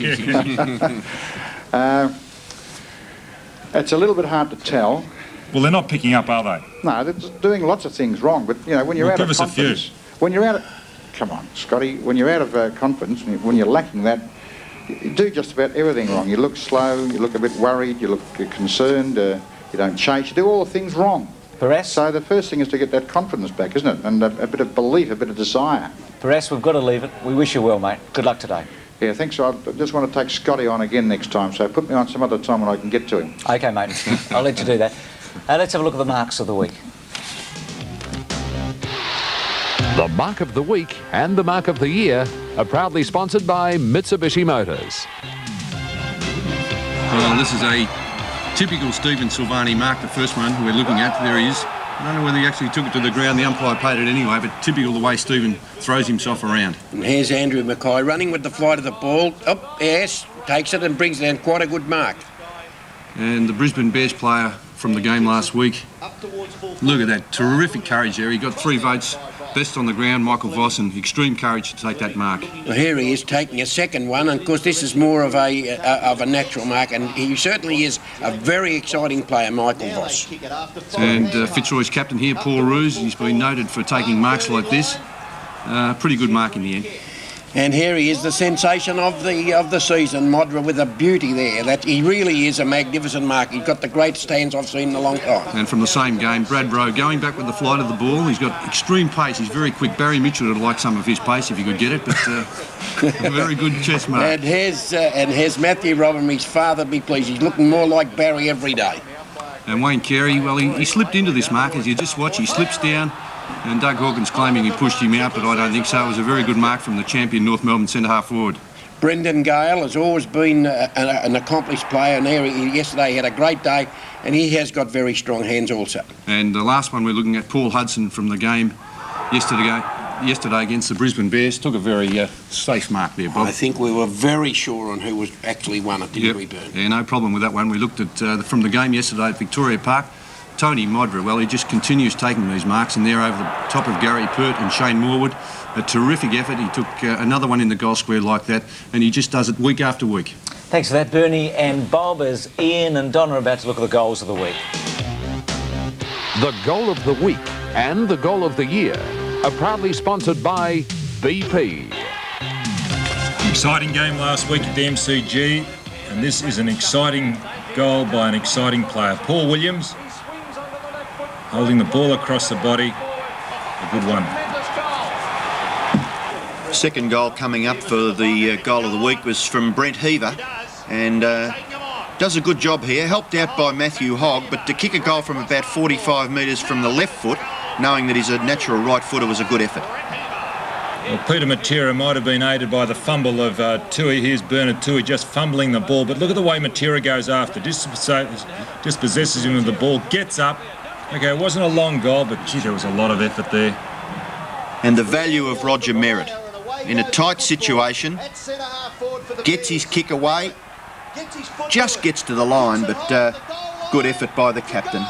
It's a little bit hard to tell. Well, they're not picking up, are they? No, they're doing lots of things wrong, but, when you're out of confidence... When you're out of... Come on, Scotty. When you're out of confidence, when you're lacking that, you do just about everything wrong. You look slow, you look a bit worried, you look concerned, you don't chase, you do all the things wrong. Perez? So the first thing is to get that confidence back, isn't it? And a bit of belief, a bit of desire. Perez, we've got to leave it. We wish you well, mate. Good luck today. Yeah, thanks. So I just want to take Scotty on again next time, so put me on some other time when I can get to him. OK, mate. I'll let you do that. Let's have a look at the marks of the week. The Mark of the Week and the Mark of the Year are proudly sponsored by Mitsubishi Motors. Well, this is a typical Stephen Silvani mark, the first one we're looking at. There he is. I don't know whether he actually took it to the ground. The umpire paid it anyway, but typical the way Stephen throws himself around. And here's Andrew Mackay running with the flight of the ball. Up, yes, takes it and brings down quite a good mark. And the Brisbane Bears player from the game last week, look at that, terrific courage there. He got 3 votes. best on the ground, Michael Voss, and extreme courage to take that mark. Well, here he is taking a second one, and of course this is more of a natural mark, and he certainly is a very exciting player, Michael Voss. And Fitzroy's captain here, Paul Roos, he's been noted for taking marks like this. Pretty good mark in the end. And here he is, the sensation of the season, Modra, with a beauty there. That he really is a magnificent mark. He's got the great stands I've seen in a long time. And from the same game, Brad Rowe going back with the flight of the ball. He's got extreme pace. He's very quick. Barry Mitchell would like some of his pace if he could get it, but a very good chest mark. And here's Matthew Robin, his father, be pleased. He's looking more like Barry every day. And Wayne Carey, well, he slipped into this mark. As you just watch, he slips down. And Doug Hawkins claiming he pushed him out, but I don't think so. It was a very good mark from the champion North Melbourne centre-half forward. Brendan Gale has always been an accomplished player, and yesterday he had a great day, and he has got very strong hands also. And the last one we're looking at, Paul Hudson from the game yesterday against the Brisbane Bears, took a very safe mark there, Bob. I think we were very sure on who was actually won it, didn't we, Bern? Yeah, no problem with that one. We looked at, from the game yesterday at Victoria Park, Tony Modra, well, he just continues taking these marks, and there over the top of Gary Pert and Shane Morwood. A terrific effort. He took another one in the goal square like that, and he just does it week after week. Thanks for that, Bernie and Bob, as Ian and Donna are about to look at the goals of the week. The goal of the week and the goal of the year are proudly sponsored by BP. Exciting game last week at the MCG, and this is an exciting goal by an exciting player. Paul Williams, holding the ball across the body. A good one. Second goal coming up for the goal of the week was from Brent Heaver, and does a good job here, helped out by Matthew Hogg, but to kick a goal from about 45 metres from the left foot, knowing that he's a natural right footer, was a good effort. Well, Peter Matera might have been aided by the fumble of Tui. Here's Bernard Tui just fumbling the ball, but look at the way Matera goes after, dispossesses him of the ball, gets up. Okay, it wasn't a long goal, but gee, there was a lot of effort there. And the value of Roger Merritt. In a tight situation, gets his kick away, just gets to the line, but good effort by the captain.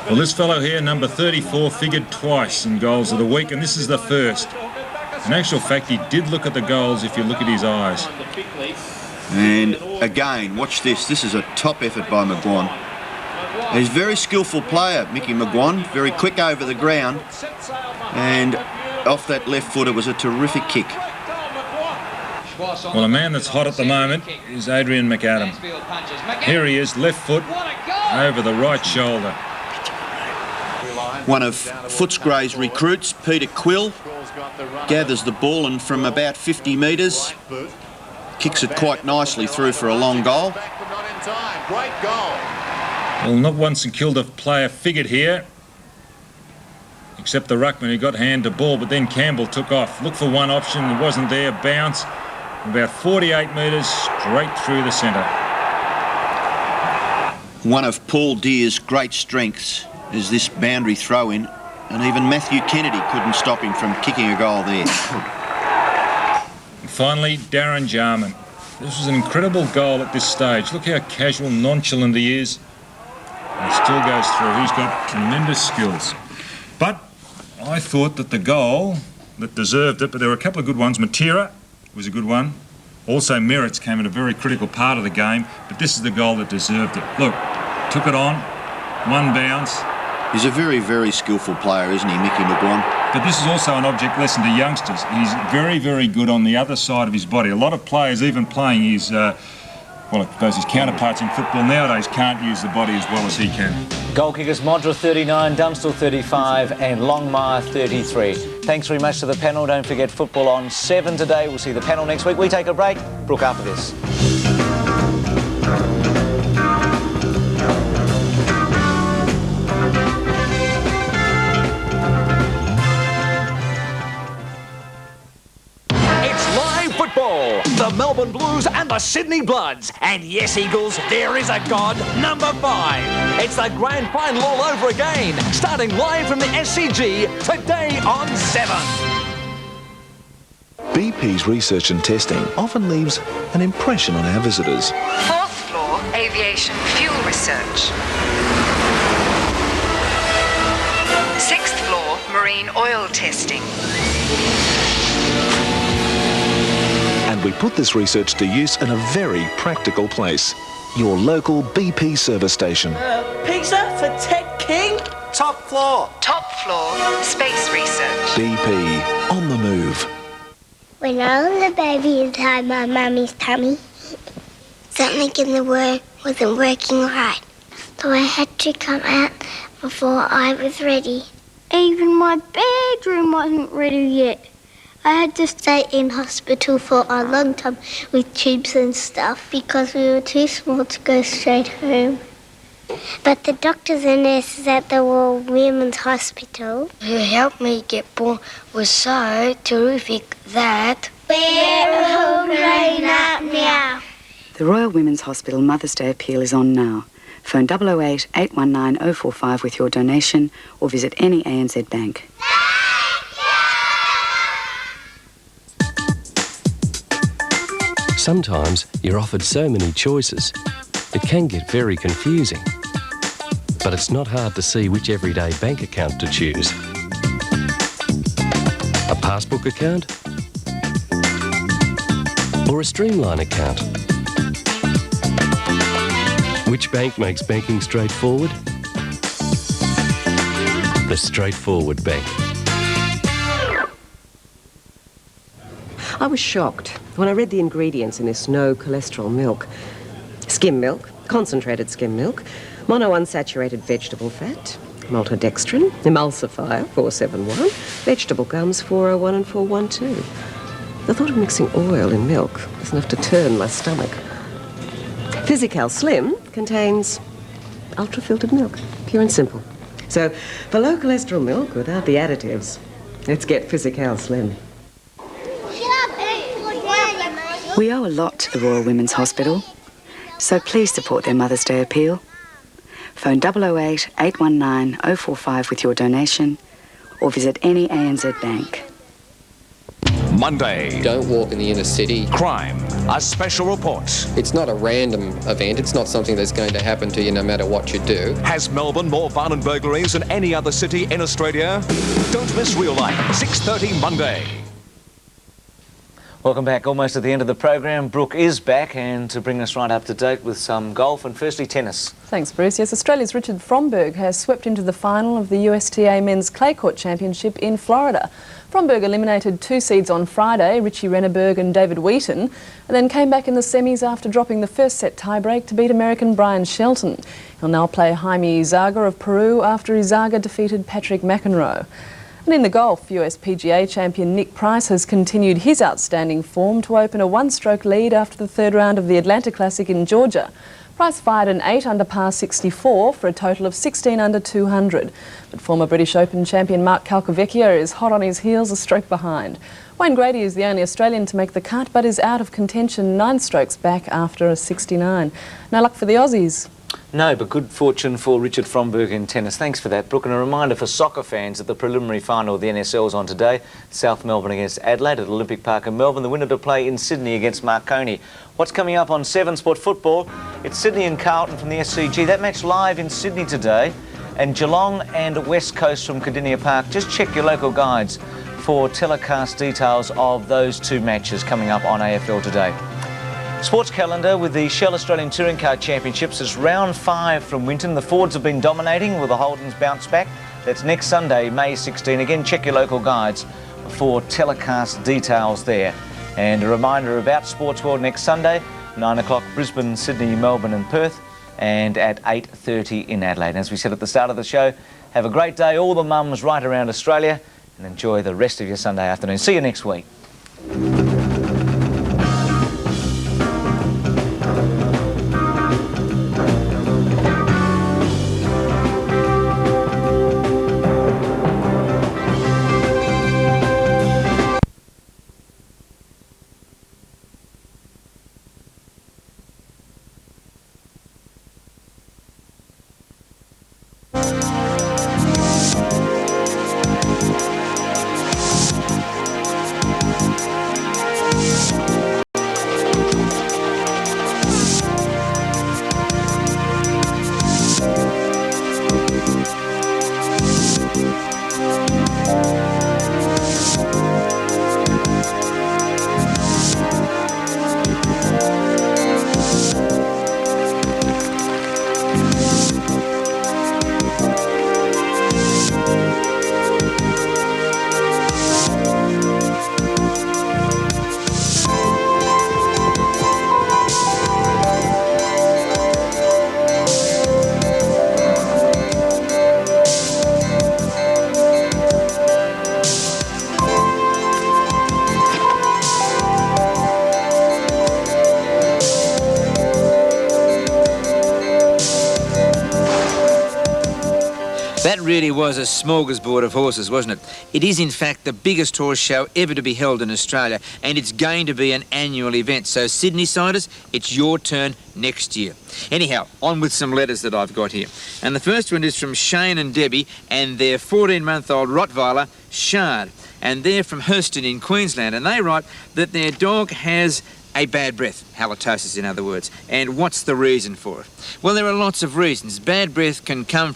Well, this fellow here, number 34, figured twice in goals of the week, and this is the first. In actual fact, he did look at the goals if you look at his eyes. And again, watch this. This is a top effort by McGuan. He's a very skillful player, Mickey McGuan, very quick over the ground, and off that left foot, it was a terrific kick. Well, a man that's hot at the moment is Adrian McAdam. Here he is, left foot over the right shoulder. One of Footscray's recruits, Peter Quill, gathers the ball and from about 50 metres, kicks it quite nicely through for a long goal. Well, not one St Kilda player figured here, except the ruckman who got hand to ball, but then Campbell took off. Look for one option, it wasn't there, bounce, about 48 metres straight through the centre. One of Paul Deer's great strengths is this boundary throw-in, and even Matthew Kennedy couldn't stop him from kicking a goal there. And finally, Darren Jarman. This was an incredible goal at this stage. Look how casual, nonchalant he is. And it still goes through. He's got tremendous skills. But I thought that the goal that deserved it, but there were a couple of good ones. Matera was a good one. Also, Merritt's came at a very critical part of the game, but this is the goal that deserved it. Look, took it on, one bounce. He's a very, very skillful player, isn't he, Mickey McGuan? But this is also an object lesson to youngsters. He's very, very good on the other side of his body. A lot of players, even playing his, well, I suppose his counterparts in football nowadays can't use the body as well as he can. Goal kickers Modra 39, Dunstall 35 and Longmire 33. Thanks very much to the panel. Don't forget football on 7 today. We'll see the panel next week. We take a break. Brooke after this. The Melbourne Blues and the Sydney Bloods. And yes, Eagles, there is a God, number 5. It's the grand final all over again, starting live from the SCG today on 7. BP's research and testing often leaves an impression on our visitors. 4th floor, aviation fuel research. 6th floor, marine oil testing. And we put this research to use in a very practical place. Your local BP service station. Pizza for Ted King? Top floor. Top floor, space research. BP, on the move. When I was a baby inside my mummy's tummy, something in the world wasn't working right. So I had to come out before I was ready. Even my bedroom wasn't ready yet. I had to stay in hospital for a long time with tubes and stuff because we were too small to go straight home. But the doctors and nurses at the Royal Women's Hospital who helped me get born was so terrific that we're all grown up now. The Royal Women's Hospital Mother's Day appeal is on now. Phone 008 819 045 with your donation or visit any ANZ bank. Sometimes you're offered so many choices, it can get very confusing. But it's not hard to see which everyday bank account to choose. A passbook account? Or a streamline account? Which bank makes banking straightforward? The Straightforward Bank. I was shocked when I read the ingredients in this no cholesterol milk. Skim milk, concentrated skim milk, monounsaturated vegetable fat, maltodextrin, emulsifier 471, vegetable gums 401 and 412. The thought of mixing oil in milk is enough to turn my stomach. Physical Slim contains ultra-filtered milk, pure and simple. So, for low cholesterol milk without the additives, let's get Physical Slim. We owe a lot to the Royal Women's Hospital, so please support their Mother's Day appeal. Phone 008 819 045 with your donation or visit any ANZ bank. Monday. Don't walk in the inner city. Crime. A special report. It's not a random event. It's not something that's going to happen to you no matter what you do. Has Melbourne more violent burglaries than any other city in Australia? Don't miss Real Life, 6:30 Monday. Welcome back. Almost at the end of the program. Brooke is back and to bring us right up to date with some golf and firstly tennis. Thanks, Bruce. Yes, Australia's Richard Fromberg has swept into the final of the USTA Men's Clay Court Championship in Florida. Fromberg eliminated two seeds on Friday, Richie Renneberg and David Wheaton, and then came back in the semis after dropping the first set tiebreak to beat American Brian Shelton. He'll now play Jaime Izaga of Peru after Izaga defeated Patrick McEnroe. And in the golf, US PGA champion Nick Price has continued his outstanding form to open a one-stroke lead after the third round of the Atlanta Classic in Georgia. Price fired an 8 under par 64 for a total of 16 under 200. But former British Open champion Mark Calcavecchia is hot on his heels, a stroke behind. Wayne Grady is the only Australian to make the cut, but is out of contention 9 strokes back after a 69. No luck for the Aussies. No, but good fortune for Richard Fromberg in tennis. Thanks for that, Brooke. And a reminder for soccer fans that the preliminary final of the NSL is on today. South Melbourne against Adelaide at Olympic Park in Melbourne. The winner to play in Sydney against Marconi. What's coming up on 7 Sport Football? It's Sydney and Carlton from the SCG. That match live in Sydney today. And Geelong and West Coast from Cardinia Park. Just check your local guides for telecast details of those two matches coming up on AFL today. Sports calendar with the Shell Australian Touring Car Championships is round 5 from Winton. The Fords have been dominating with the Holdens bounce back. That's next Sunday, May 16. Again, check your local guides for telecast details there. And a reminder about Sportsworld next Sunday, 9 o'clock Brisbane, Sydney, Melbourne and Perth, and at 8:30 in Adelaide. And as we said at the start of the show, have a great day, all the mums right around Australia, and enjoy the rest of your Sunday afternoon. See you next week. really was a smorgasbord of horses, wasn't it? It is, in fact, the biggest horse show ever to be held in Australia, and it's going to be an annual event. So, Sydney-siders, it's your turn next year. Anyhow, on with some letters that I've got here. And the first one is from Shane and Debbie and their 14-month-old Rottweiler, Shard. And they're from Hurston in Queensland, and they write that their dog has a bad breath, halitosis in other words. And what's the reason for it? Well, there are lots of reasons. Bad breath can come